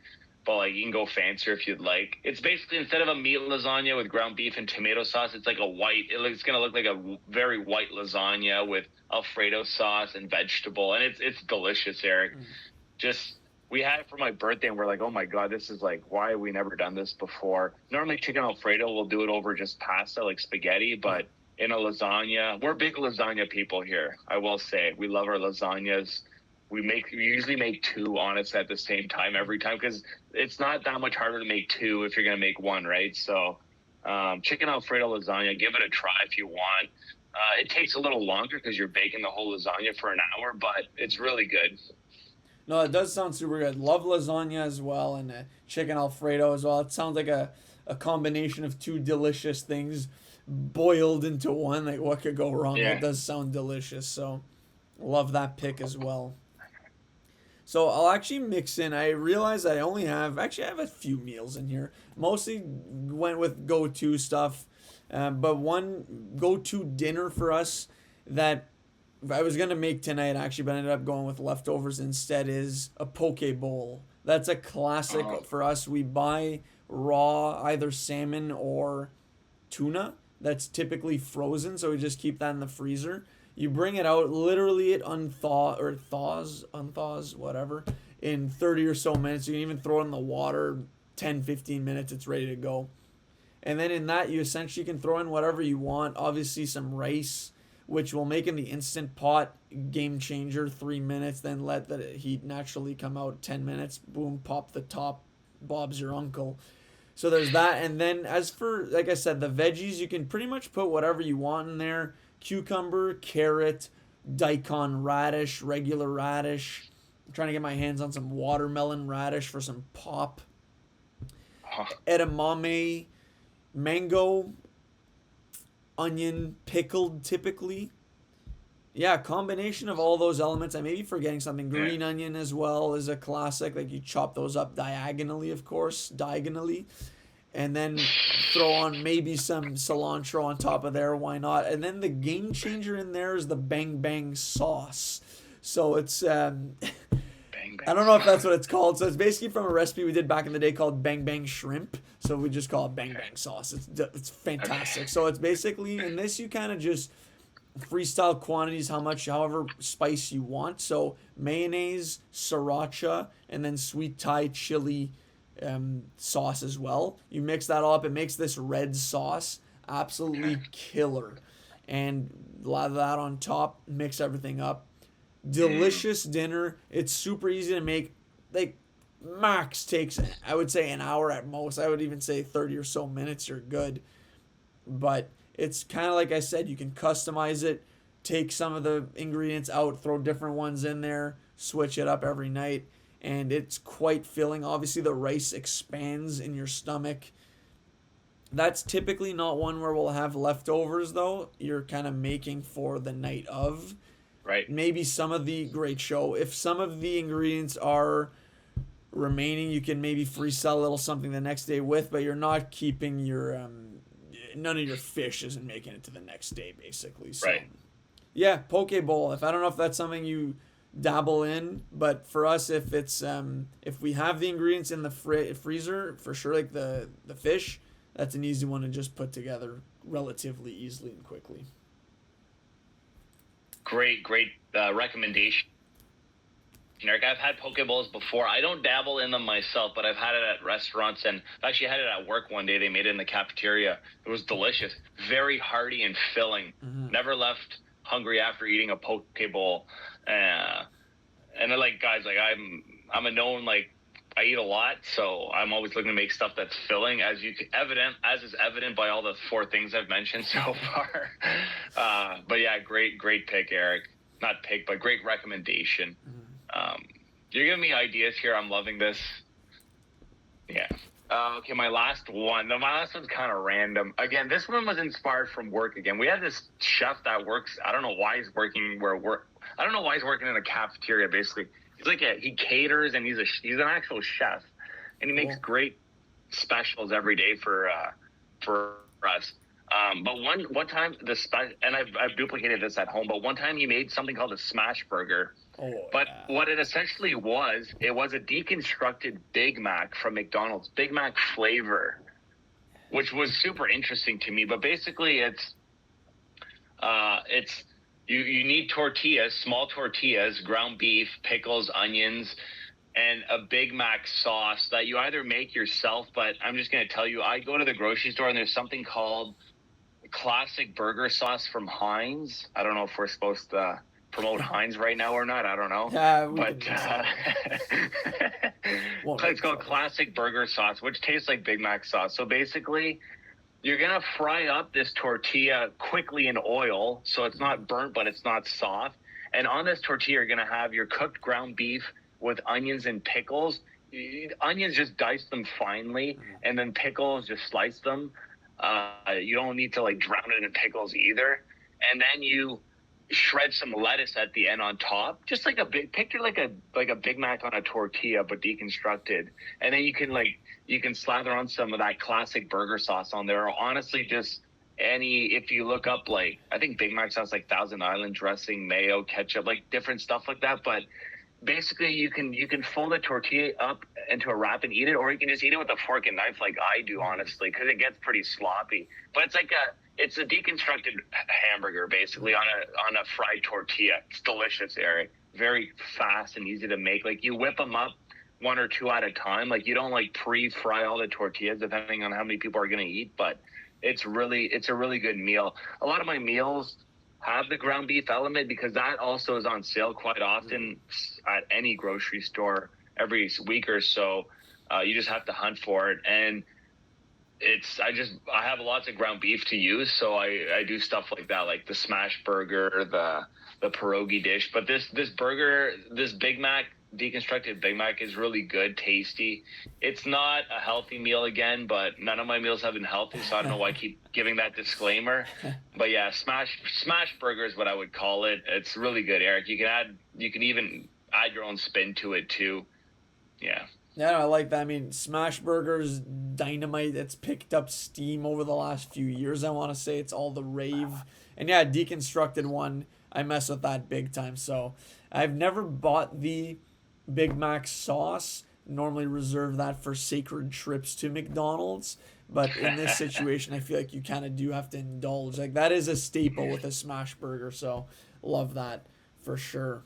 but like you can go fancier if you'd like. It's basically, instead of a meat lasagna with ground beef and tomato sauce, it's like it's going to look like a very white lasagna with Alfredo sauce and vegetable, and it's delicious, Eric. Just, we had it for my birthday, and we're like, oh my God, this is like, why have we never done this before? Normally chicken Alfredo, we'll do it over just pasta, like spaghetti, but in a lasagna, we're big lasagna people here, I will say. We love our lasagnas. We usually make two, honestly, at the same time every time, because it's not that much harder to make two if you're going to make one, right? So chicken Alfredo lasagna, give it a try if you want. It takes a little longer because you're baking the whole lasagna for an hour, but it's really good. No, it does sound super good. Love lasagna as well, and chicken Alfredo as well. It sounds like a combination of two delicious things boiled into one. Like, what could go wrong? Yeah. It does sound delicious, so love that pick as well. So I'll actually mix in. I realize I have a few meals in here. Mostly went with go-to stuff, but one go-to dinner for us that I was gonna make tonight actually, but I ended up going with leftovers instead, is a poke bowl. That's a classic for us. We buy raw either salmon or tuna. That's typically frozen, so we just keep that in the freezer. You bring it out, literally it unthaws, whatever, in 30 or so minutes. You can even throw it in the water, 10, 15 minutes, it's ready to go. And then in that, you essentially can throw in whatever you want. Obviously some rice, which will make in the Instant Pot, game changer, 3 minutes, then let the heat naturally come out, 10 minutes, boom, pop the top, Bob's your uncle. So there's that. And then as for, like I said, the veggies, you can pretty much put whatever you want in there. Cucumber, carrot, daikon radish, regular radish. I'm trying to get my hands on some watermelon radish for some pop. Edamame, mango, onion, pickled typically. Yeah, combination of all those elements. I may be forgetting something. Green onion as well is a classic. Like, you chop those up diagonally, of course, diagonally. And then throw on maybe some cilantro on top of there. Why not? And then the game changer in there is the bang bang sauce. So it's Bang, bang. I don't know if that's what it's called. So it's basically from a recipe we did back in the day called bang bang shrimp. So we just call it bang bang sauce. It's fantastic. Okay. So it's basically, in this, you kind of just freestyle quantities, however spice you want. So mayonnaise, sriracha, and then sweet Thai chili sauce as well. You mix that all up, it makes this red sauce absolutely killer. And a lot of that on top, mix everything up. Delicious dinner. It's super easy to make. Like, max takes, I would say, an hour at most. I would even say 30 or so minutes, you're good. But it's kind of like I said, you can customize it, take some of the ingredients out, throw different ones in there, switch it up every night. And it's quite filling. Obviously, the rice expands in your stomach. That's typically not one where we'll have leftovers, though. You're kind of making for the night of. Right. Maybe some of the great show. If some of the ingredients are remaining, you can maybe freestyle a little something the next day with, but you're not keeping your none of your fish isn't making it to the next day, basically. So, right. Yeah, poke bowl. I don't know if that's something you dabble in. But for us, if we have the ingredients in the freezer, for sure, like the fish, that's an easy one to just put together relatively easily and quickly. Great recommendation, Eric. I've had poke bowls before. I don't dabble in them myself, but I've had it at restaurants, and I actually had it at work one day. They made it in the cafeteria. It was delicious, very hearty and filling. Mm-hmm. Never left hungry after eating a poke bowl. And then, like, guys, like I'm a known, like, I eat a lot, so I'm always looking to make stuff that's filling, as is evident by all the four things I've mentioned so far. But yeah, great pick, Eric. Not pick, but great recommendation. You're giving me ideas here. I'm loving this. Yeah. Okay, my last one. My last one's kind of random. Again, this one was inspired from work. Again, we had this chef that works. I don't know why he's working I don't know why he's working in a cafeteria. Basically, he caters, and he's an actual chef, and he makes great specials every day for us. But one time and I've duplicated this at home. But one time he made something called a smash burger. What it essentially was, it was a deconstructed Big Mac from McDonald's, Big Mac flavor, which was super interesting to me. But basically, you need tortillas, small tortillas, ground beef, pickles, onions, and a Big Mac sauce that you either make yourself. But I'm just going to tell you, I go to the grocery store and there's something called classic burger sauce from Heinz. I don't know if we're supposed to promote Heinz right now or not. I don't know. Yeah, but it's called classic burger sauce, which tastes like Big Mac sauce. So basically, you're going to fry up this tortilla quickly in oil so it's not burnt, but it's not soft. And on this tortilla, you're going to have your cooked ground beef with onions and pickles. Onions, just dice them finely, and then pickles, just slice them. You don't need to like drown it in pickles either. And then you shred some lettuce at the end on top, just like picture like a Big Mac on a tortilla but deconstructed. And then you can slather on some of that classic burger sauce on there, or honestly just if you look up, like, I think Big Mac sauce, like Thousand Island dressing, mayo, ketchup, like different stuff like that. But basically you can fold a tortilla up into a wrap and eat it, or you can just eat it with a fork and knife like I do, honestly, because it gets pretty sloppy. But it's a deconstructed hamburger basically on a fried tortilla. It's delicious, Eric. Very fast and easy to make. Like, you whip them up one or two at a time. Like, you don't like pre-fry all the tortillas depending on how many people are going to eat, but it's a really good meal. A lot of my meals have the ground beef element because that also is on sale quite often at any grocery store every week or so. You just have to hunt for it. And I have lots of ground beef to use, so I do stuff like that, like the smash burger, the pierogi dish. But this Big Mac, deconstructed Big Mac, is really good, tasty. It's not a healthy meal again, but none of my meals have been healthy, so I don't know why I keep giving that disclaimer. But yeah, smash burger is what I would call it. It's really good, Eric. You can even add your own spin to it too. Yeah. Yeah, I like that. I mean, smash burgers, dynamite. It's picked up steam over the last few years. I want to say it's all the rave. And yeah, deconstructed one, I mess with that big time. So I've never bought the Big Mac sauce. Normally reserve that for sacred trips to McDonald's. But in this situation, I feel like you kind of do have to indulge. Like, that is a staple with a smash burger. So love that for sure.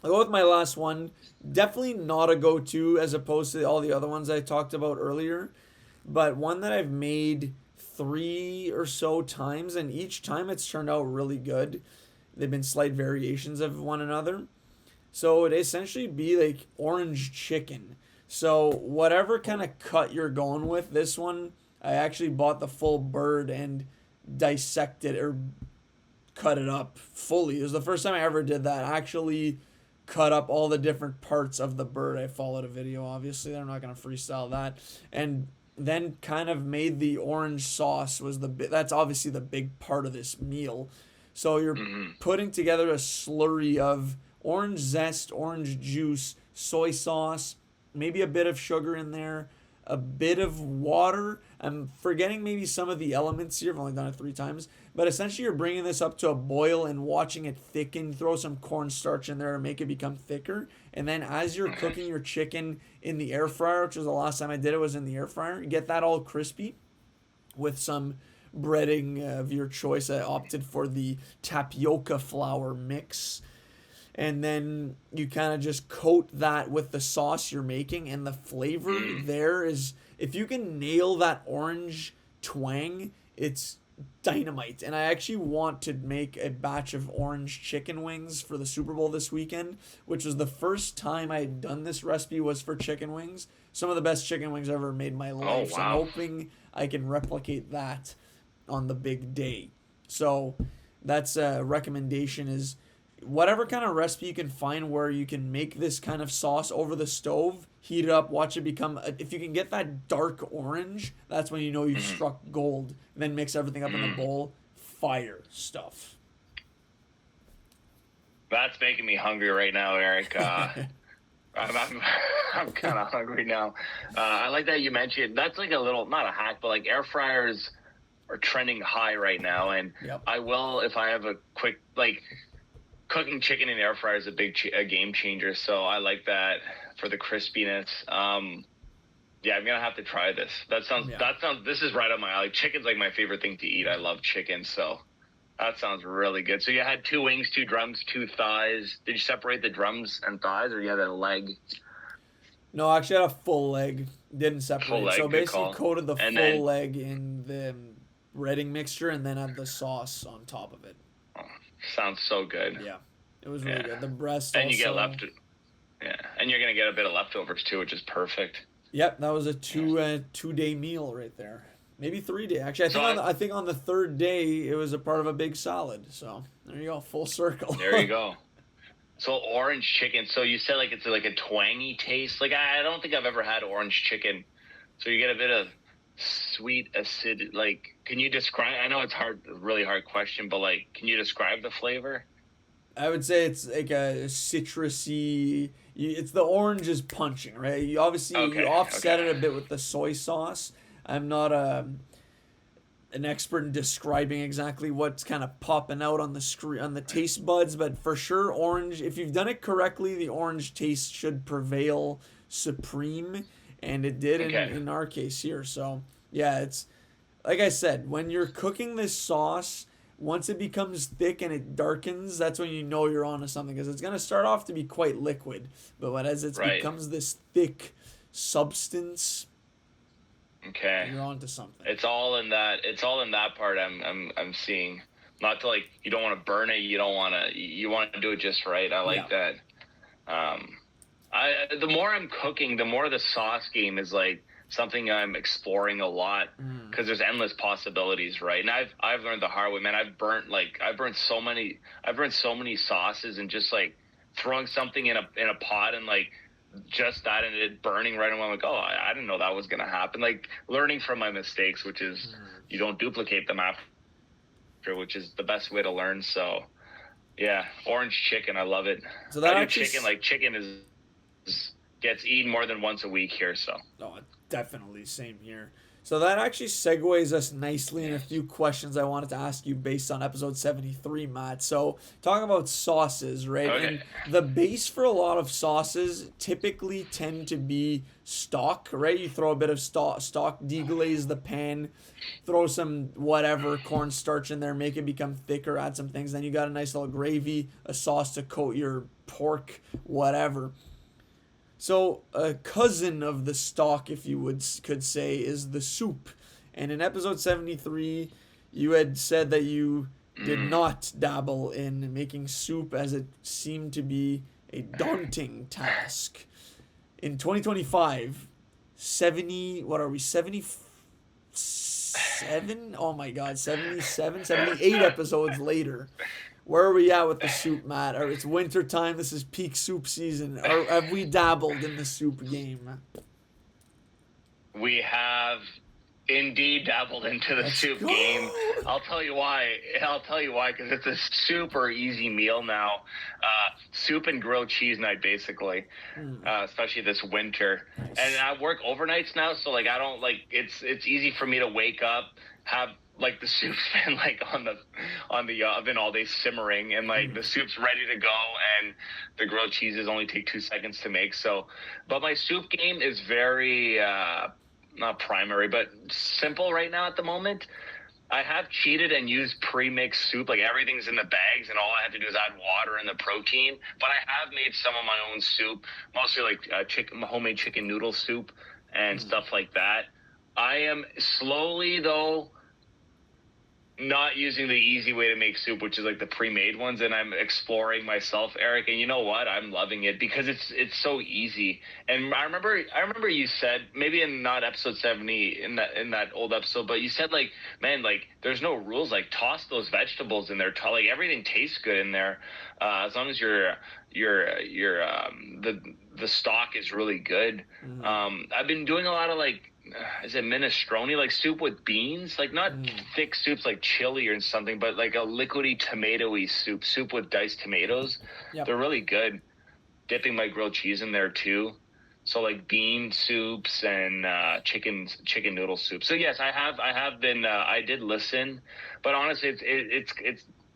I'll go with my last one. Definitely not a go-to as opposed to all the other ones I talked about earlier, but one that I've made 3 or so times, and each time it's turned out really good. They've been slight variations of one another. So it'd essentially be like orange chicken. So whatever kind of cut you're going with, this one, I actually bought the full bird and dissected or cut it up fully. It was the first time I ever did that. Actually cut up all the different parts of the bird. I followed a video, obviously. I'm not going to freestyle that. And then kind of made the orange sauce that's obviously the big part of this meal. So you're putting together a slurry of orange zest, orange juice, soy sauce, maybe a bit of sugar in there, a bit of water. I'm forgetting maybe some of the elements here. I've only done it 3 times. But essentially, you're bringing this up to a boil and watching it thicken. Throw some cornstarch in there to make it become thicker. And then as you're cooking your chicken in the air fryer, which was the last time I did it was in the air fryer, you get that all crispy with some breading of your choice. I opted for the tapioca flour mix. And then you kind of just coat that with the sauce you're making. And the flavor there is, if you can nail that orange twang, it's dynamite. And I actually want to make a batch of orange chicken wings for the Super Bowl this weekend, which was the first time I had done this recipe was for chicken wings. Some of the best chicken wings I've ever made in my life. So I'm hoping I can replicate that on the big day. So that's a recommendation, is whatever kind of recipe you can find where you can make this kind of sauce over the stove, heat it up, watch it become, if you can get that dark orange, that's when you know you've struck gold. And then mix everything up in a bowl. Fire stuff. That's making me hungry right now, Eric. I'm kind of hungry now. I like that you mentioned, that's like a little, not a hack, but like air fryers are trending high right now. And I will, if I have a quick, like, cooking chicken in the air fryer is a game changer. So I like that for the crispiness. Yeah, I'm gonna have to try this. That sounds. This is right up my alley. Chicken's like my favorite thing to eat. I love chicken, so that sounds really good. So you had 2 wings, 2 drums, 2 thighs. Did you separate the drums and thighs, or you had a leg? No, actually, I had a full leg. Didn't separate. Full leg, so basically, coated the and full then, leg in the breading mixture, and then had the sauce on top of it. Oh, sounds so good. Yeah, it was really good. The breast. And also, you get left. Yeah, and you're gonna get a bit of leftovers too, which is perfect. Yep, that was a 2-day meal right there. Maybe 3-day. Actually, I think on the 3rd day it was a part of a big salad. So there you go, full circle. There you go. So orange chicken. So you said like it's like a twangy taste. Like I don't think I've ever had orange chicken. So you get a bit of sweet acid. Like, can you describe? I know it's really hard question, but like, can you describe the flavor? I would say it's like a citrusy. It's the orange is punching, right? You obviously you offset it a bit with the soy sauce. I'm not an expert in describing exactly what's kind of popping out on the screen on the taste buds, but for sure, orange. If you've done it correctly, the orange taste should prevail supreme, and it did in our case here. So yeah, it's like I said, when you're cooking this sauce. Once it becomes thick and it darkens, that's when you know you're onto something, because it's going to start off to be quite liquid, but as it becomes this thick substance, you're onto something. It's all in that part I'm seeing. Not to, like, you don't want to burn it, you want to do it just right. I like that. The more I'm cooking, the more the sauce game is like something I'm exploring a lot, because there's endless possibilities, right? And I've learned the hard way, man. I've burnt so many sauces, and just like throwing something in a pot and like just that and it burning right away. I'm like, oh, I didn't know that was gonna happen. Like learning from my mistakes, which is you don't duplicate them after, which is the best way to learn. So yeah, orange chicken, I love it. So that chicken is gets eaten more than once a week here. So definitely same here. So that actually segues us nicely in a few questions I wanted to ask you based on episode 73, Matt. So talking about sauces, right? Okay. And the base for a lot of sauces typically tend to be stock, right? You throw a bit of stock, deglaze the pan, throw some whatever cornstarch in there, make it become thicker, add some things. Then you got a nice little gravy, a sauce to coat your pork, whatever. So a cousin of the stock, if you could say, is the soup. And in episode 73, you had said that you did not dabble in making soup, as it seemed to be a daunting task. In 2025, 77? Oh my God, 77, 78 episodes later. Where are we at with the soup, Matt? It's winter time. This is peak soup season. Have we dabbled in the soup game? We have indeed dabbled into the Let's soup go. game. I'll tell you why. Because it's a super easy meal now. Soup and grilled cheese night, basically. Especially this winter. Nice. And I work overnights now, so like I don't like it's easy for me to wake up, have like the soup's been like on the oven all day simmering, and like the soup's ready to go, and the grilled cheeses only take 2 seconds to make. So, but my soup game is very not primary, but simple right now at the moment. I have cheated and used pre-mixed soup, like everything's in the bags, and all I have to do is add water and the protein. But I have made some of my own soup, mostly like homemade chicken noodle soup and stuff like that. I am slowly, though, not using the easy way to make soup, which is like the pre-made ones, and I'm exploring myself, Eric. And you know what? I'm loving it because it's so easy. And I remember you said, maybe in not episode 70 in that old episode, but you said like, man, like there's no rules. Like toss those vegetables in there. Like everything tastes good in there, as long as the stock is really good. I've been doing a lot of like, is it minestrone, like soup with beans, like not thick soups like chili or something, but like a liquidy tomatoey soup with diced tomatoes. They're really good. Dipping my grilled cheese in there too. So like bean soups and chicken noodle soup. So yes, I have been I did listen, but honestly it's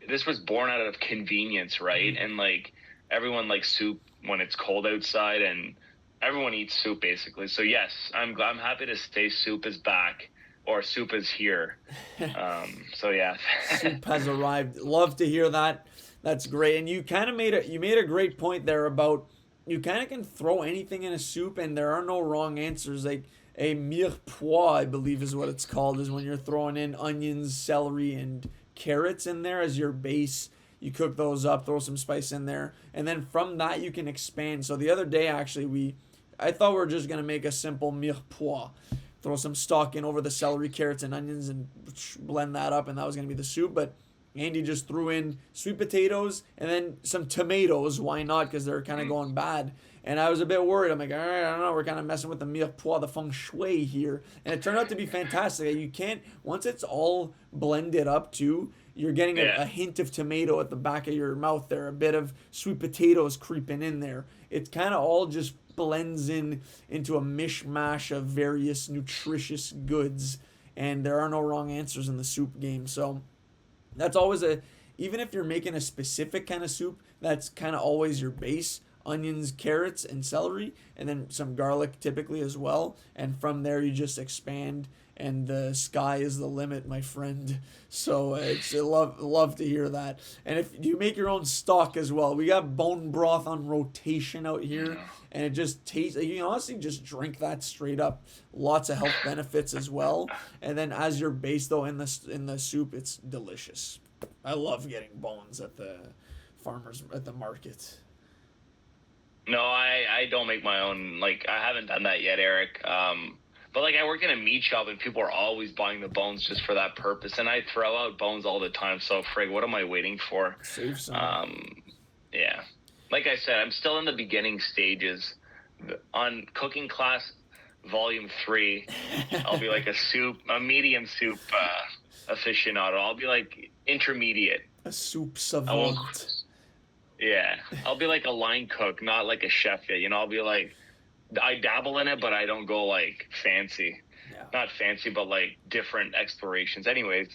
this was born out of convenience, right? And like everyone likes soup when it's cold outside, and everyone eats soup basically. So yes, I'm happy to say soup is back, or soup is here. So yeah. Soup has arrived. Love to hear that. That's great. And you kind of made a great point there about you kind of can throw anything in a soup and there are no wrong answers. Like a mirepoix, I believe is what it's called, is when you're throwing in onions, celery, and carrots in there as your base. You cook those up, throw some spice in there, and then from that you can expand. So the other day actually I thought we were just gonna make a simple mirepoix, throw some stock in over the celery, carrots, and onions, and blend that up, and that was gonna be the soup. But Andy just threw in sweet potatoes and then some tomatoes. Why not? Because they're kind of going bad. And I was a bit worried. I'm like, all right, I don't know. We're kind of messing with the mirepoix, the feng shui here. And it turned out to be fantastic. You can't, once it's all blended up too, you're getting a hint of tomato at the back of your mouth there, a bit of sweet potatoes creeping in there. It kind of all just blends into a mishmash of various nutritious goods. And there are no wrong answers in the soup game. So that's always even if you're making a specific kind of soup, that's kind of always your base. Onions, carrots, and celery, and then some garlic typically as well. And from there, you just expand, and the sky is the limit, my friend. So it's love to hear that. And if you make your own stock as well, we got bone broth on rotation out here, and it just tastes. You can honestly just drink that straight up. Lots of health benefits as well. And then as your base though in the soup, it's delicious. I love getting bones at the farmers at the market. No, I don't make my own. Like, I haven't done that yet, Eric. But, like, I work in a meat shop, and people are always buying the bones just for that purpose. And I throw out bones all the time. So, frig, what am I waiting for? Save some. Yeah. Like I said, I'm still in the beginning stages. On cooking class volume 3, I'll be like a medium soup aficionado. I'll be, like, intermediate. A soup savant. Yeah, I'll be like a line cook, not like a chef yet. You know, I'll be like, I dabble in it, but I don't go like fancy. Yeah. Not fancy, but like different explorations. Anyways,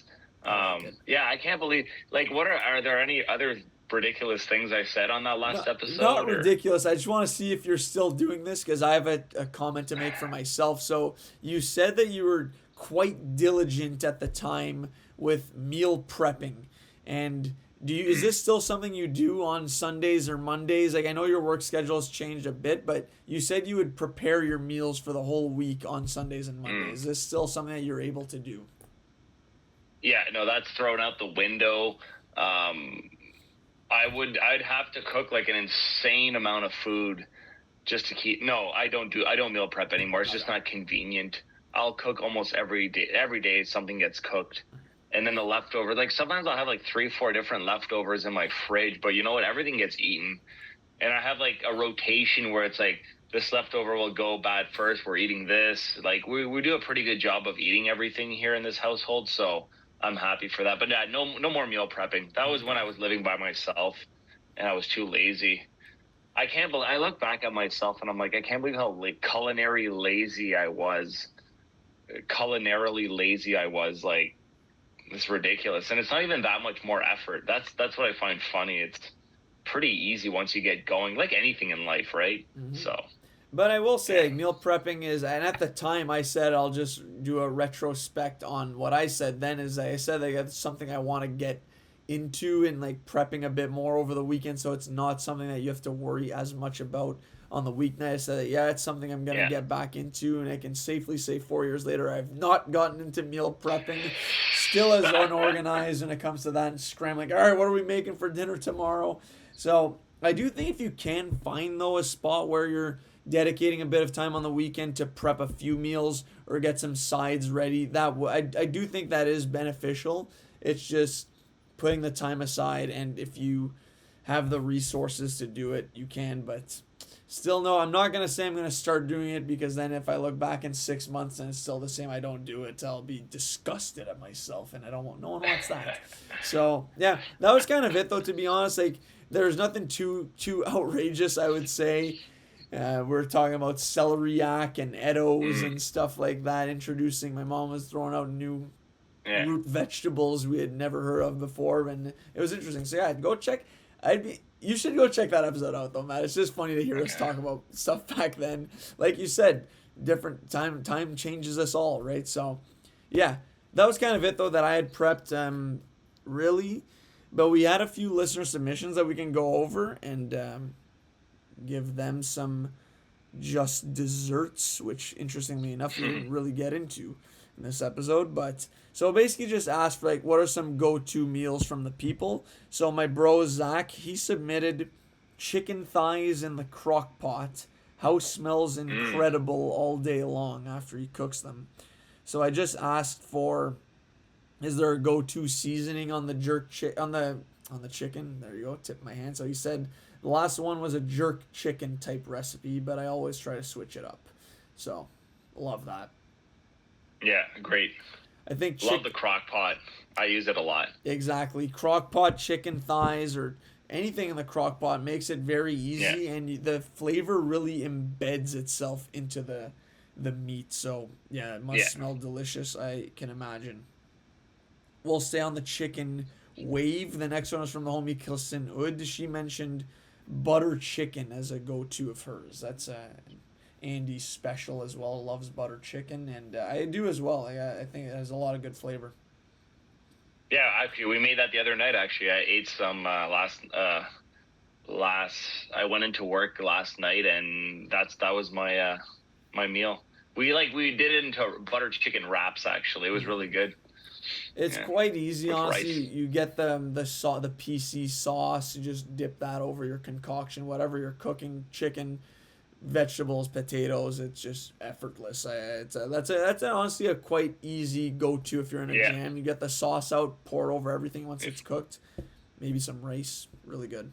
yeah, I can't believe, like, are there any other ridiculous things I said on that last episode? Not ridiculous. I just want to see if you're still doing this because I have a comment to make for myself. So you said that you were quite diligent at the time with meal prepping, and is this still something you do on Sundays or Mondays? Like, I know your work schedule has changed a bit, but you said you would prepare your meals for the whole week on Sundays and Mondays. Is this still something that you're able to do? Yeah, no, that's thrown out the window. I'd have to cook like an insane amount of food just to keep. No, I don't meal prep anymore. It's just not convenient. I'll cook almost every day. Every day something gets cooked. And then the leftover, like sometimes I'll have like 3-4 different leftovers in my fridge, but you know what? Everything gets eaten. And I have like a rotation where it's like this leftover will go bad first. We're eating this. Like we do a pretty good job of eating everything here in this household, so I'm happy for that. But yeah, no more meal prepping. That was when I was living by myself and I was too lazy. I can't believe I look back at myself and I'm like, I can't believe how like culinarily lazy I was. Culinarily lazy I was. Like it's ridiculous, and it's not even that much more effort. That's what I find funny. It's pretty easy once you get going, like anything in life, right? Mm-hmm. So. But I will say, like, meal prepping is, and at the time I said I'll just do a retrospect on what I said then. Is I said like that's something I want to get into and like prepping a bit more over the weekend, so it's not something that you have to worry as much about on the weeknight. I said that, yeah, it's something I'm gonna get back into, and I can safely say 4 years later I've not gotten into meal prepping. Still as unorganized when it comes to that, and scrambling. All right, what are we making for dinner tomorrow? So I do think if you can find though a spot where you're dedicating a bit of time on the weekend to prep a few meals or get some sides ready, I do think that is beneficial. It's just putting the time aside, and if you have the resources to do it, you can. But still, no, I'm not gonna say I'm gonna start doing it, because then if I look back in 6 months and it's still the same, I don't do it, I'll be disgusted at myself, and I don't want. No one wants that. So yeah, that was kind of it though. To be honest, like there's nothing too outrageous, I would say. We're talking about celeriac and Eddos and stuff like that. Introducing, my mom was throwing out new root vegetables we had never heard of before, and it was interesting. So yeah, go check. You should go check that episode out though, Matt. It's just funny to hear us talk about stuff back then. Like you said, different time changes us all, right? So yeah, that was kind of it though that I had prepped. Really, but we had a few listener submissions that we can go over and give them some just desserts, which interestingly enough we didn't really get into in this episode. But so basically just asked for like what are some go-to meals from the people. So my bro Zach, he submitted chicken thighs in the crock pot. House smells incredible all day long after he cooks them. So I just asked for, is there a go-to seasoning on the on the chicken? There you go. Tip my hand. So he said the last one was a jerk chicken type recipe, but I always try to switch it up. So, love that. Yeah, great. I think love the crock pot. I use it a lot. Exactly. Crock pot chicken thighs or anything in the crock pot makes it very easy, and the flavor really embeds itself into the meat. So, yeah, it must smell delicious, I can imagine. We'll stay on the chicken wave. The next one is from the homie Kilson Ud. She mentioned butter chicken as a go-to of hers. That's Andy's special as well. Loves butter chicken, and I do as well. I think it has a lot of good flavor. Yeah, actually, we made that the other night. Actually, I ate some last. I went into work last night, and that was my my meal. We did it into butter chicken wraps. Actually, it was really good. It's quite easy, honestly. You get the PC sauce. You just dip that over your concoction, whatever you're cooking, chicken, vegetables, potatoes. It's just effortless. That's honestly a quite easy go-to if you're in a jam. You get the sauce out, pour it over everything once it's cooked. Maybe some rice, really good.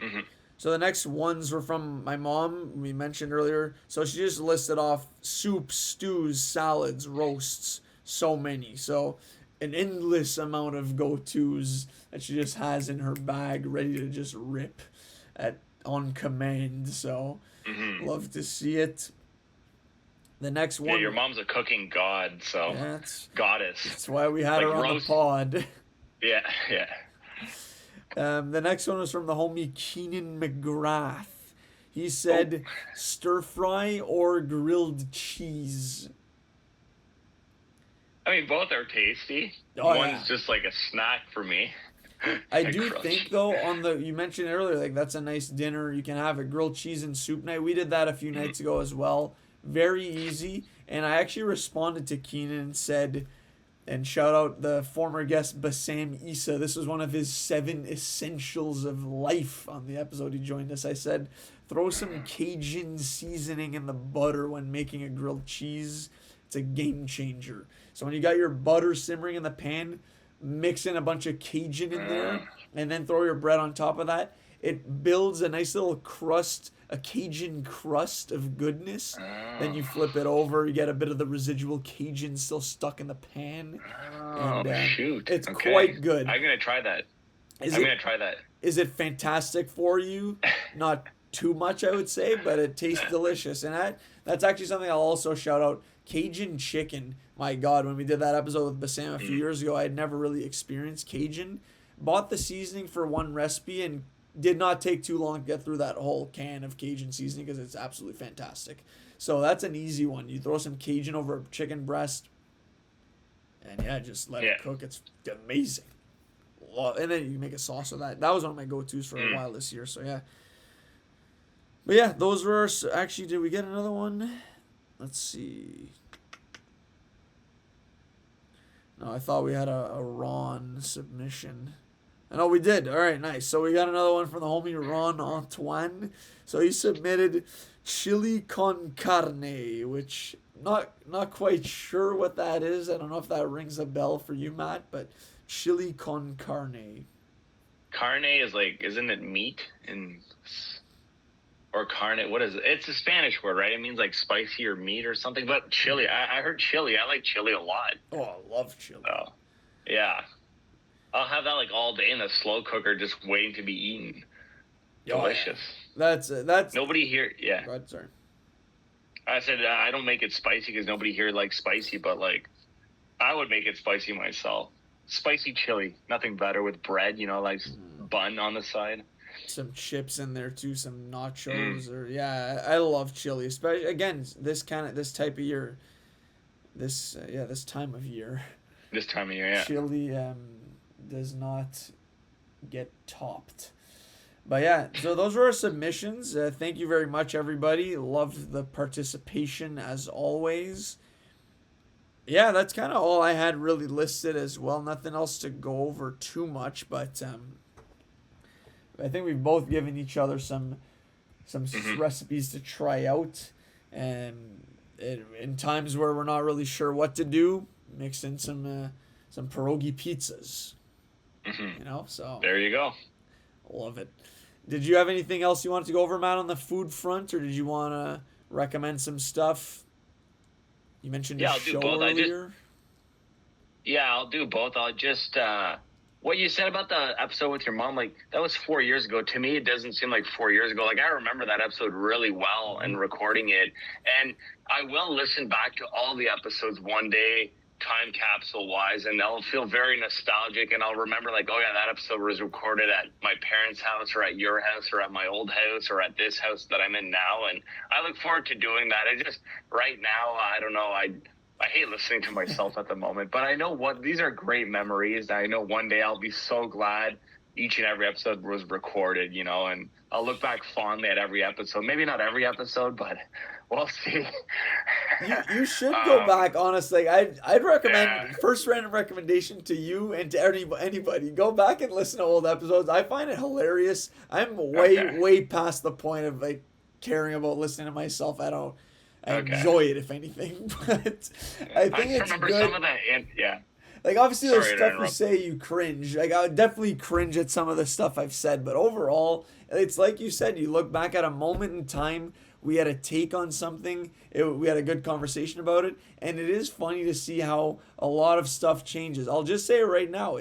Mm-hmm. So the next ones were from my mom. We mentioned earlier. So she just listed off soups, stews, salads, roasts. So many. So an endless amount of go-tos that she just has in her bag ready to just rip on command. So love to see it. The next one. Yeah, your mom's a cooking god, so goddess. That's why we had her on the pod. Yeah. The next one was from the homie Keenan McGrath. He said stir fry or grilled cheese. I mean, both are tasty. One's just like a snack for me. I do think though, you mentioned earlier, like that's a nice dinner. You can have a grilled cheese and soup night. We did that a few nights ago as well. Very easy. And I actually responded to Keenan and said, and shout out the former guest Bassam Issa. This was one of his 7 essentials of life on the episode he joined us. I said, throw some Cajun seasoning in the butter when making a grilled cheese. It's a game changer. So when you got your butter simmering in the pan, mix in a bunch of Cajun in there, and then throw your bread on top of that. it builds a nice little crust, a Cajun crust of goodness. Then Oh. you flip it over, you get a bit of the residual Cajun still stuck in the pan, Oh and shoot. it's Okay. quite good. I'm gonna try that. Is I'm it gonna try that. is it fantastic for you? Not too much, I would say, but it tastes delicious. And that's actually something I'll also shout out. Cajun chicken. My God, when we did that episode with Bassam a few Mm. years ago, I had never really experienced Cajun. Bought the seasoning for one recipe and did not take too long to get through that whole can of Cajun seasoning because it's absolutely fantastic. So that's an easy one. You throw some Cajun over a chicken breast, and yeah, just let Yeah. it cook. It's amazing. And then you make a sauce with that. That was one of my go-tos for a Mm. while this year. So yeah. But yeah, those were actually. Did we get another one? Let's see. No, I thought we had a Ron submission. No, we did. All right, nice. So we got another one from the homie Ron Antoine. So he submitted chili con carne, which not quite sure what that is. I don't know if that rings a bell for you, Matt, but chili con carne. Carne is like, isn't it meat or carne? What is it? It's a Spanish word, right? It means like spicy or meat or something. But chili, I heard chili. I like chili a lot. Oh, I love chili. So, yeah. I'll have that like all day in the slow cooker, just waiting to be eaten. Delicious. That's Nobody here, yeah. Go ahead, sorry. I said I don't make it spicy because nobody here likes spicy, but like I would make it spicy myself. Spicy chili, nothing better with bread, like bun on the side. Some chips in there too, some nachos or yeah, I love chili, especially again this type of year, this time of year. This time of year, yeah. Chili does not get topped. But yeah, so those were our submissions. Thank you very much, everybody. Loved the participation as always. Yeah, that's kind of all I had really listed as well. Nothing else to go over too much, but I think we've both given each other some recipes to try out, and in times where we're not really sure what to do, mix in some pierogi pizzas. So there you go. love it. Did you have anything else you wanted to go over, Matt, on the food front, or did you want to recommend some stuff? You mentioned I'll show do both. earlier. I'll do both. I'll just what you said about the episode with your mom, like that was 4 years ago. To me, it doesn't seem like 4 years ago. Like I remember that episode really well and recording it, and I will listen back to all the episodes one day, time capsule wise, and I'll feel very nostalgic, and I'll remember like, oh yeah, that episode was recorded at my parents' house or at your house or at my old house or at this house that I'm in now, and I look forward to doing that. I just right now, I don't know, I hate listening to myself at the moment, but I know these are great memories. I know one day I'll be so glad each and every episode was recorded, and I'll look back fondly at every episode. Maybe not every episode, but we'll see. You should go back, honestly. I'd recommend, first random recommendation to you and to anybody, go back and listen to old episodes. I find it hilarious. I'm way past the point of like caring about listening to myself. I enjoy it, if anything, but I think it's remember good. Some of that, yeah. Like, obviously, Sorry there's to stuff you interrupt. say you cringe. Like, I would definitely cringe at some of the stuff I've said, but overall, it's like you said, you look back at a moment in time, we had a take on something, we had a good conversation about it, and it is funny to see how a lot of stuff changes. I'll just say it right now,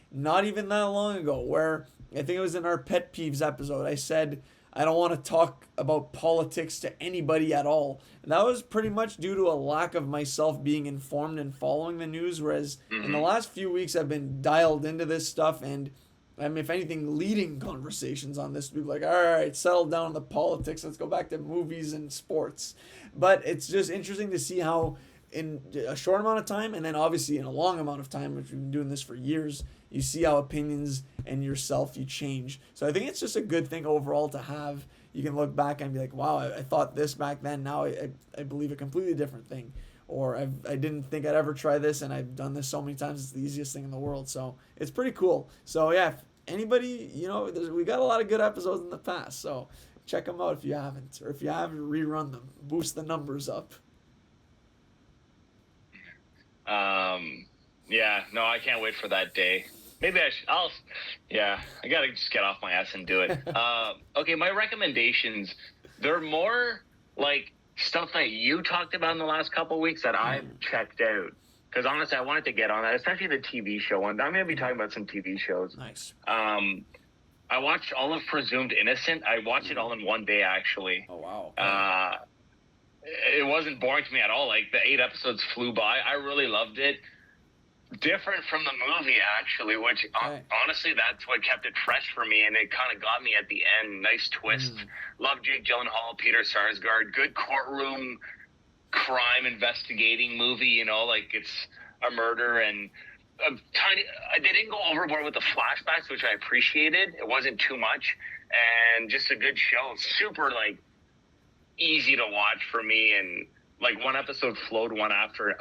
not even that long ago, where I think it was in our pet peeves episode, I said, I don't want to talk about politics to anybody at all. And that was pretty much due to a lack of myself being informed and following the news, whereas in the last few weeks I've been dialed into this stuff, and I'm, if anything, leading conversations on this. People like, all right, settle down on the politics. Let's go back to movies and sports. But it's just interesting to see how in a short amount of time, and then obviously in a long amount of time, which we've been doing this for years, you see how opinions and yourself, you change. So I think it's just a good thing overall to have. You can look back and be like, wow, I thought this back then. Now I believe a completely different thing. Or I didn't think I'd ever try this, and I've done this so many times. It's the easiest thing in the world. So it's pretty cool. So yeah, if anybody, we got a lot of good episodes in the past. So check them out if you haven't. Or if you have, rerun them. Boost the numbers up. Yeah, no, I can't wait for that day. Maybe yeah, I gotta just get off my ass and do it. Okay, my recommendations, they're more like stuff that you talked about in the last couple of weeks that I've checked out. Because honestly, I wanted to get on that, especially the TV show one. I'm going to be talking about some TV shows. Nice. I watched all of Presumed Innocent. I watched it all in one day, actually. Oh, wow. Okay. It wasn't boring to me at all. Like, the 8 episodes flew by. I really loved it. Different from the movie, actually, which honestly, that's what kept it fresh for me, and it kind of got me at the end. Nice twist. Love Jake Gyllenhaal, Peter Sarsgaard. Good courtroom crime investigating movie, you know, like it's a murder and they didn't go overboard with the flashbacks, which I appreciated. It wasn't too much, and just a good show. Super, like, easy to watch for me, and like one episode flowed one after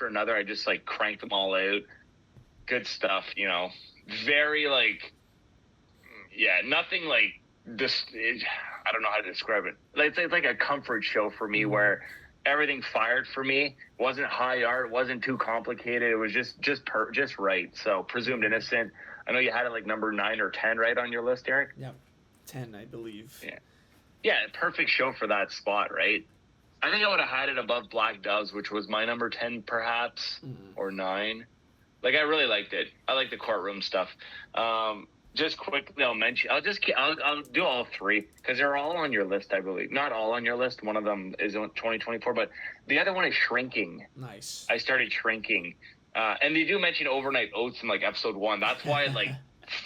another. I just like cranked them all out. Good stuff, you know. Very like, yeah, nothing like this. I don't know how to describe it. Like, it's like a comfort show for me where everything fired for me. Wasn't high art, wasn't too complicated. It was just right. So Presumed Innocent. I know you had it like number 9 or 10 right on your list, Eric. Yeah, 10, I believe. Yeah, perfect show for that spot, right? I think I would have had it above Black Doves, which was my number 10, perhaps, or 9. Like, I really liked it. I like the courtroom stuff. Just quickly, I'll do all 3 because they're all on your list, I believe. Not all on your list. One of them is 2024, but the other one is Shrinking. Nice. I started Shrinking, and they do mention overnight oats in like episode 1. That's why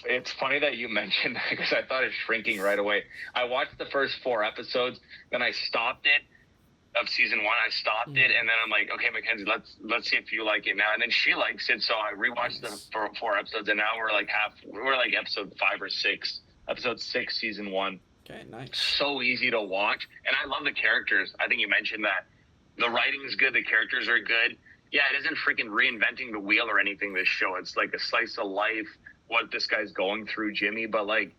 it's funny that you mentioned that because I thought of Shrinking right away. I watched the first 4 episodes, then I stopped it. Of season 1, I stopped it, and then I'm like, okay, Mackenzie, let's see if you like it now. And then she likes it, so I rewatched the 4 episodes, and now we're like episode 5 or 6, episode 6, season 1. Okay, nice. So easy to watch, and I love the characters. I think you mentioned that the writing is good, the characters are good. Yeah, it isn't freaking reinventing the wheel or anything. This show, it's like a slice of life, what this guy's going through, Jimmy, but like.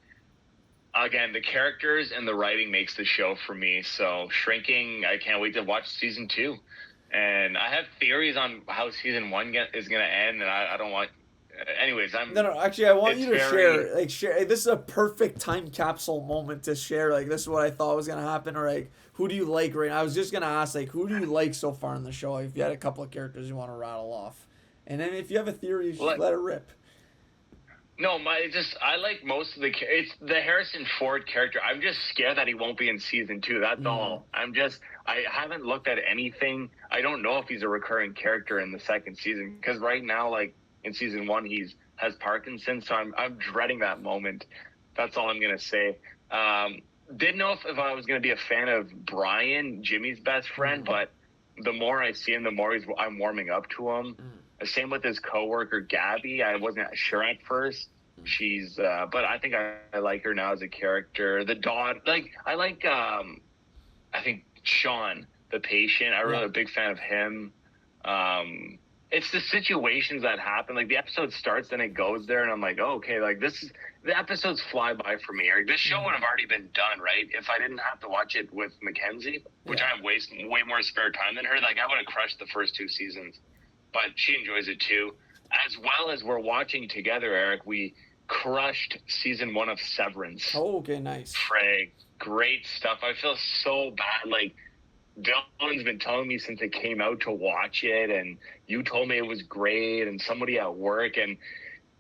Again, the characters and the writing makes the show for me. So Shrinking, I can't wait to watch season 2. And I have theories on how season 1 is going to end, and I don't want... Anyways, No, actually, I want you to share. This is a perfect time capsule moment to share. Like, this is what I thought was going to happen, or like, who do you like right now? I was just going to ask, like, who do you like so far in the show? Like, if you had a couple of characters you want to rattle off. And then if you have a theory, just let it rip. No, I like most of it's the Harrison Ford character. I'm just scared that he won't be in season 2. That's all. I haven't looked at anything. I don't know if he's a recurring character in the second season because right now, like in season 1, has Parkinson's, so I'm dreading that moment. That's all I'm gonna say. Didn't know if I was gonna be a fan of Brian, Jimmy's best friend, but the more I see him, the more I'm warming up to him. Same with his coworker Gabby. I wasn't sure at first. She's, but I think I like her now as a character. The dog, I think Sean, the patient. I'm really a big fan of him. It's the situations that happen. Like the episode starts, then it goes there, and I'm like, oh, okay, like the episodes fly by for me. This show would have already been done, right? If I didn't have to watch it with Mackenzie, which I have way more spare time than her. Like I would have crushed the first 2 seasons. But she enjoys it too. As well as we're watching together, Eric, we crushed season 1 of Severance. Oh, okay, nice. Frank, great stuff. I feel so bad. Like, Dylan's been telling me since it came out to watch it, and you told me it was great, and somebody at work. And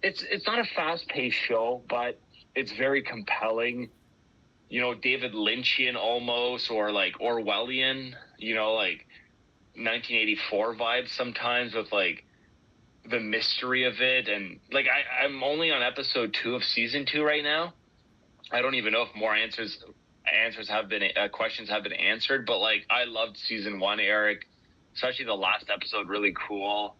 it's not a fast-paced show, but it's very compelling. You know, David Lynchian almost, or like Orwellian, you know, like 1984 vibes sometimes with like the mystery of it. And like I'm only on episode 2 of season 2 right now. I don't even know if more questions have been answered, but like I loved season 1, Eric, especially the last episode. Really cool.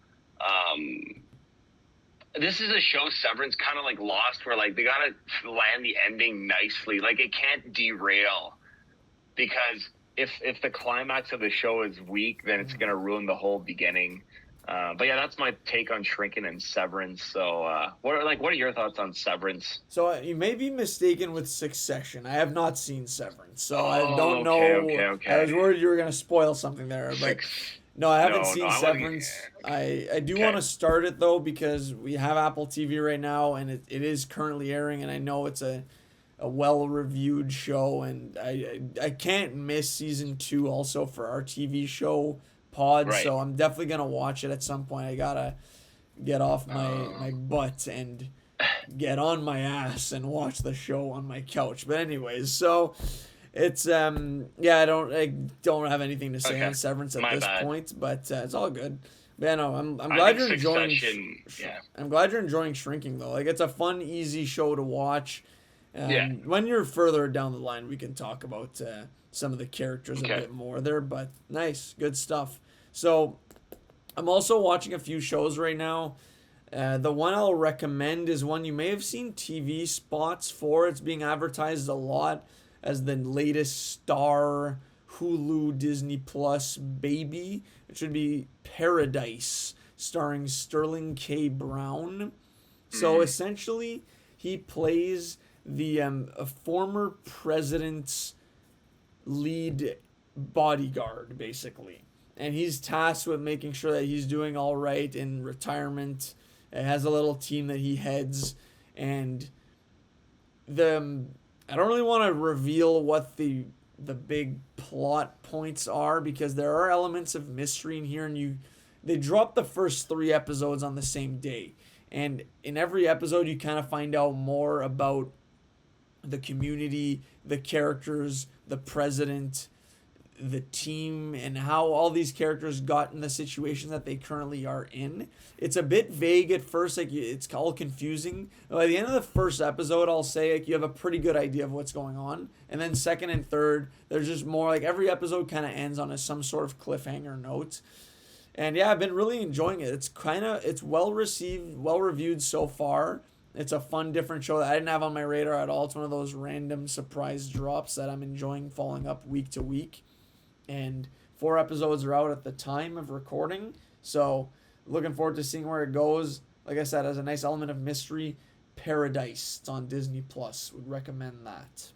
This is a show, Severance, kind of like Lost, where like they gotta land the ending nicely. Like it can't derail, because if the climax of the show is weak, then it's going to ruin the whole beginning. But yeah, that's my take on Shrinking and Severance. So what are your thoughts on Severance? So you may be mistaken with Succession. I have not seen Severance, so I don't know. Okay. I was worried you were going to spoil something there, but No, I haven't No, seen I want to. Severance. I do want Okay. to start it though because we have Apple TV right now and it is currently airing and I know it's a well reviewed show and I can't miss season 2 also for our TV show pod, Right. so I'm definitely gonna watch it at some point. I gotta get off Uh, my butt and get on my ass and watch the show on my couch. But anyways, so it's yeah, I don't have anything to say okay. on Severance at My this bad. point, but it's all good. But yeah, no, I'm I glad think you're enjoying. Succession. Yeah. I'm glad you're enjoying Shrinking though. Like it's a fun, easy show to watch. Yeah. When you're further down the line, we can talk about some of the characters a Okay. bit more there. But nice, good stuff. So I'm also watching a few shows right now. The one I'll recommend is one you may have seen TV spots for. It's being advertised a lot as the latest Star Hulu Disney Plus baby. It should be Paradise, starring Sterling K. Brown. So Mm. essentially, he plays the a former president's lead bodyguard, basically. And he's tasked with making sure that he's doing all right in retirement. It has a little team that he heads, and the I don't really want to reveal what the big plot points are because there are elements of mystery in here, and they drop the first 3 episodes on the same day, and in every episode you kind of find out more about the community, the characters, the president, the team, and how all these characters got in the situation that they currently are in. It's a bit vague at first, like it's all confusing. By the end of the first episode, I'll say like you have a pretty good idea of what's going on, and then second and third, there's just more like every episode kind of ends on some sort of cliffhanger note. And yeah, I've been really enjoying it. It's well received, well reviewed so far. It's a fun, different show that I didn't have on my radar at all. It's one of those random surprise drops that I'm enjoying following up week to week. And 4 episodes are out at the time of recording, so looking forward to seeing where it goes. Like I said, as a nice element of mystery, Paradise. It's on Disney Plus. Would recommend that.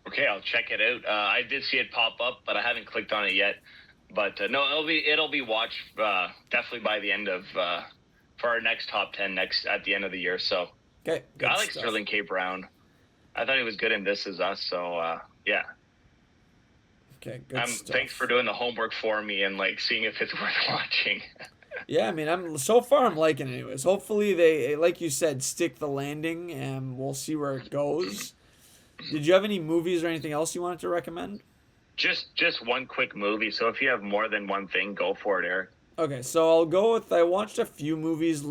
Okay, I'll check it out. I did see it pop up, but I haven't clicked on it yet. But no, it'll be watched definitely by the end of for our next top 10 next at the end of the year. So Okay, good I like stuff. Sterling K. Brown. I thought he was good in This Is Us. So yeah. Okay, good stuff. Thanks for doing the homework for me and like seeing if it's worth watching. Yeah, I mean, I'm liking it anyways. Hopefully they, like you said, stick the landing, and we'll see where it goes. Did you have any movies or anything else you wanted to recommend? Just one quick movie. So if you have more than one thing, go for it, Eric. Okay, so I'll go with I watched a few movies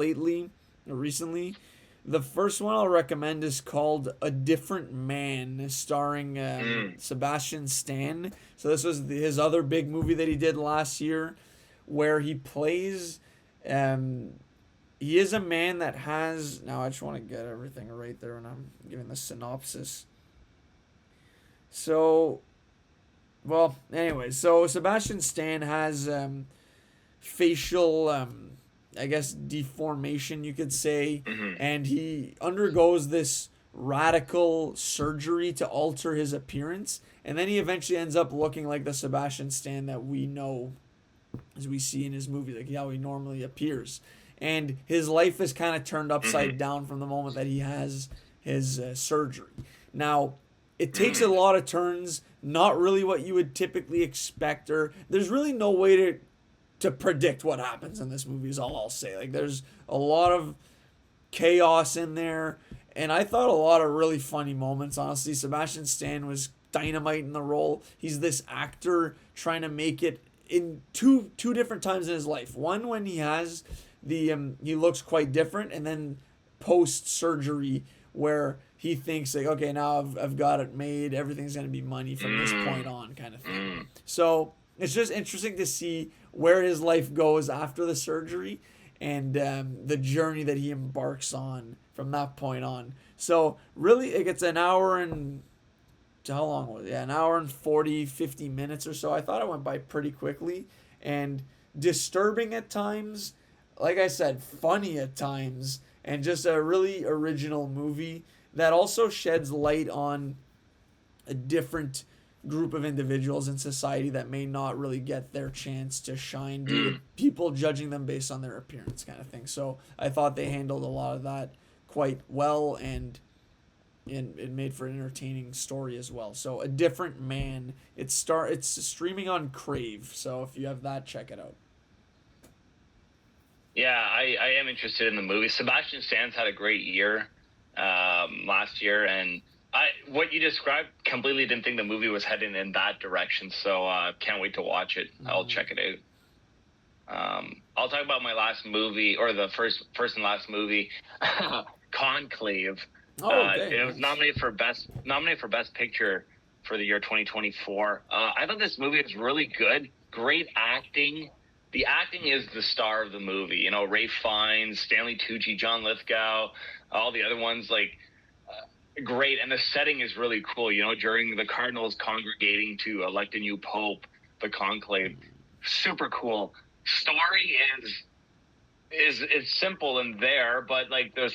recently. The first one I'll recommend is called A Different Man, starring Sebastian Stan. So this was his other big movie that he did last year, where he plays. He is a man that has. Now I just want to get everything right there when I'm giving the synopsis. So, well, anyway, so Sebastian Stan has facial, I guess, deformation, you could say, Mm-hmm. and he undergoes this radical surgery to alter his appearance, and then he eventually ends up looking like the Sebastian Stan that we know as we see in his movie, like how he normally appears. And his life is kind of turned upside down from the moment that he has his surgery. Now, it takes a lot of turns, not really what you would typically expect, or there's really no way to predict what happens in this movie is all I'll say. Like there's a lot of chaos in there, and I thought a lot of really funny moments. Honestly, Sebastian Stan was dynamite in the role. He's this actor trying to make it in two different times in his life. One when he has the he looks quite different, and then post surgery where he thinks like, okay, now I've got it made. Everything's gonna be money from this point on, kind of thing. So it's just interesting to see where his life goes after the surgery and the journey that he embarks on from that point on. So really, it gets an hour and how long was it? Yeah, an hour and 40, 50 minutes or so. I thought it went by pretty quickly and disturbing at times. Like I said, funny at times, and just a really original movie that also sheds light on a different group of individuals in society that may not really get their chance to shine due to people judging them based on their appearance, kind of thing. So I thought they handled a lot of that quite well, and it made for an entertaining story as well. So A Different Man. It's streaming on Crave. So if you have that, check it out. Yeah, I am interested in the movie. Sebastian Stan's had a great year last year, and what you described, completely didn't think the movie was heading in that direction. So can't wait to watch it. I'll check it out. I'll talk about my last movie, or the first and last movie, Conclave. Okay, it was nominated for best picture for the year 2024. I thought this movie was really good. Great acting. The acting is the star of the movie. You know, Ralph Fiennes, Stanley Tucci, John Lithgow, all the other ones, like, great. And the setting is really cool. You know, during the Cardinals congregating to elect a new pope, the conclave, super cool. Story is it's simple in there, but like the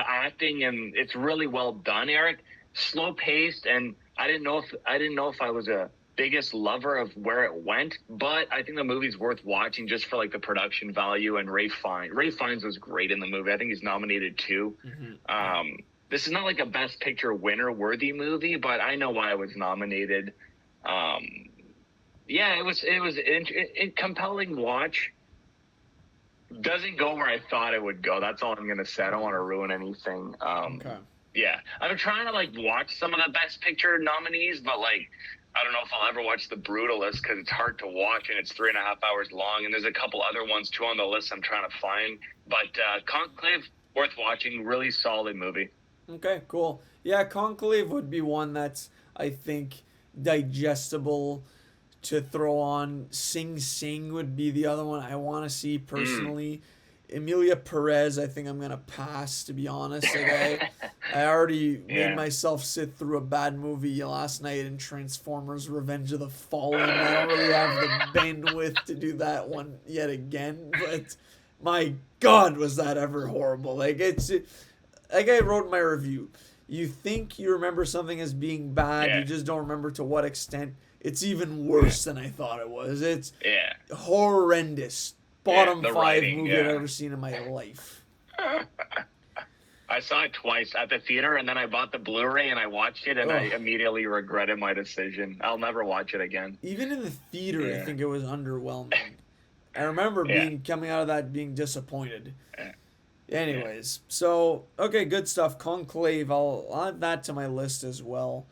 acting, and it's really well done, Eric. Slow paced, and I didn't know if I was a biggest lover of where it went, but I think the movie's worth watching just for like the production value. And Ralph Fiennes was great in the movie. I think he's nominated too. This is not like a best picture winner worthy movie, but I know why it was nominated. Yeah, it was a compelling watch. Doesn't go where I thought it would go. That's all I'm gonna say. I don't want to ruin anything. Okay. Yeah, I've been trying to like watch some of the best picture nominees, but like I don't know if I'll ever watch The Brutalist because it's hard to watch and it's 3.5 hours long. And there's a couple other ones too on the list I'm trying to find. But Conclave, worth watching. Really solid movie. Okay, cool. Yeah, Conclave would be one that's, I think, digestible to throw on. Sing Sing would be the other one I want to see personally. Emilia Perez, I think I'm going to pass, to be honest. Like I already made myself sit through a bad movie last night in Transformers Revenge of the Fallen. I don't really have the bandwidth to do that one yet again, but my God, was that ever horrible. Like I wrote in my review, you think you remember something as being bad, you just don't remember to what extent. It's even worse than I thought it was. It's horrendous. Bottom 5 movie I've ever seen in my life. I saw it twice at the theater, and then I bought the Blu-ray and I watched it, and I immediately regretted my decision. I'll never watch it again. Even in the theater, I think it was underwhelming. I remember coming out of that being disappointed. Anyways, so, okay, good stuff. Conclave, I'll add that to my list as well.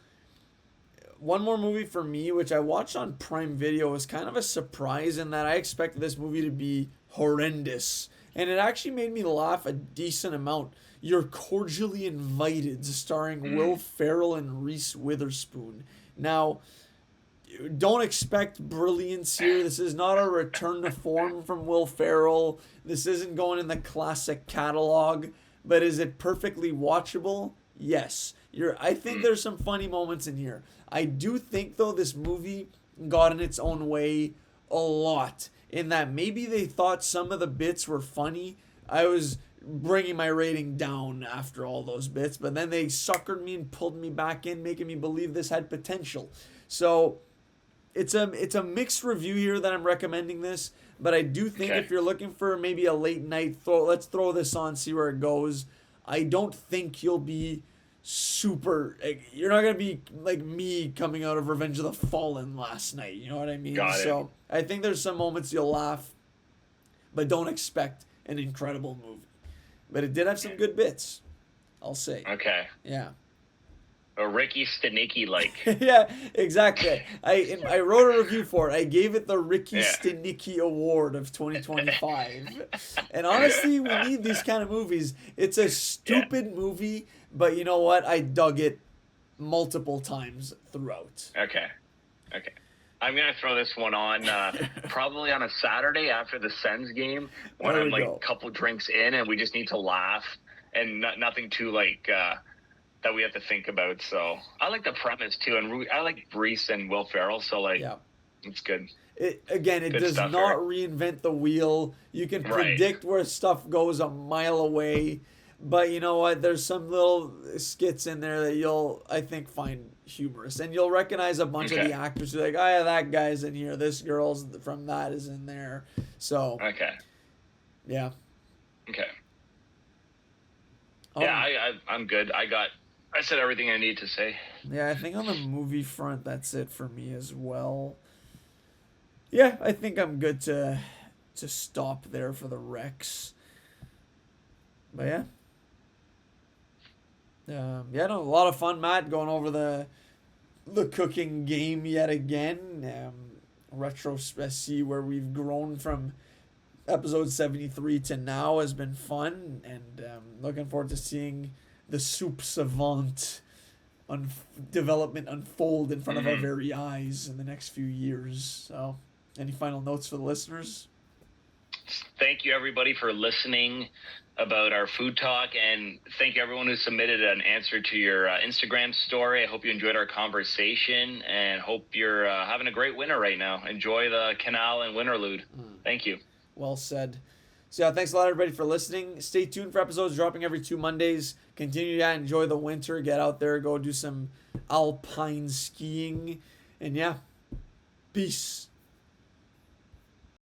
One more movie for me, which I watched on Prime Video, was kind of a surprise in that I expected this movie to be horrendous. And it actually made me laugh a decent amount. You're Cordially Invited, starring Will Ferrell and Reese Witherspoon. Now, don't expect brilliance here. This is not a return to form from Will Ferrell. This isn't going in the classic catalog. But is it perfectly watchable? Yes. I think there's some funny moments in here. I do think, though, this movie got in its own way a lot. In that maybe they thought some of the bits were funny. I was bringing my rating down after all those bits. But then they suckered me and pulled me back in, making me believe this had potential. So it's a mixed review here that I'm recommending this. But I do think if you're looking for maybe a late night, let's throw this on, see where it goes. I don't think you'll be super, you're not gonna be like me coming out of Revenge of the Fallen last night, you know what I mean? So I think there's some moments you'll laugh, but don't expect an incredible movie. But it did have some good bits, I'll say. Okay. Yeah. A Ricky Stenicki like. Yeah, exactly. I wrote a review for it. I gave it the Ricky Stenicki Award of 2025. And honestly, we need these kind of movies. It's a stupid movie, but you know what? I dug it multiple times throughout. Okay. I'm going to throw this one on probably on a Saturday after the Sens game when I'm like a couple drinks in and we just need to laugh and nothing too like that we have to think about. So I like the premise too, and I like Reese and Will Ferrell, so like it's good. It does stuff, not Eric. Reinvent the wheel. You can predict where stuff goes a mile away. But you know what? There's some little skits in there that you'll, I think, find humorous, and you'll recognize a bunch of Okay. the actors. You're like, oh yeah, that guy's in here. This girl's from that is in there. So Okay. yeah. Okay. Um, Yeah, I'm good. I said everything I need to say. yeah, I think on the movie front, that's it for me as well. Yeah, I think I'm good to stop there for the Rex. But yeah. Yeah, no, a lot of fun, Matt, going over the cooking game yet again. Retro see where we've grown from episode 73 to now has been fun, and looking forward to seeing the soup savant development unfold in front of our Mhm. very eyes in the next few years. So, any final notes for the listeners? Thank you, everybody, for listening about our food talk, and thank you everyone who submitted an answer to your Instagram story. I hope you enjoyed our conversation, and hope you're having a great winter right now. Enjoy the canal and winterlude. Thank you. Well said. So yeah, thanks a lot everybody for listening. Stay tuned for episodes dropping every 2 Mondays. Continue to enjoy the winter. Get out there, go do some alpine skiing, and yeah, peace.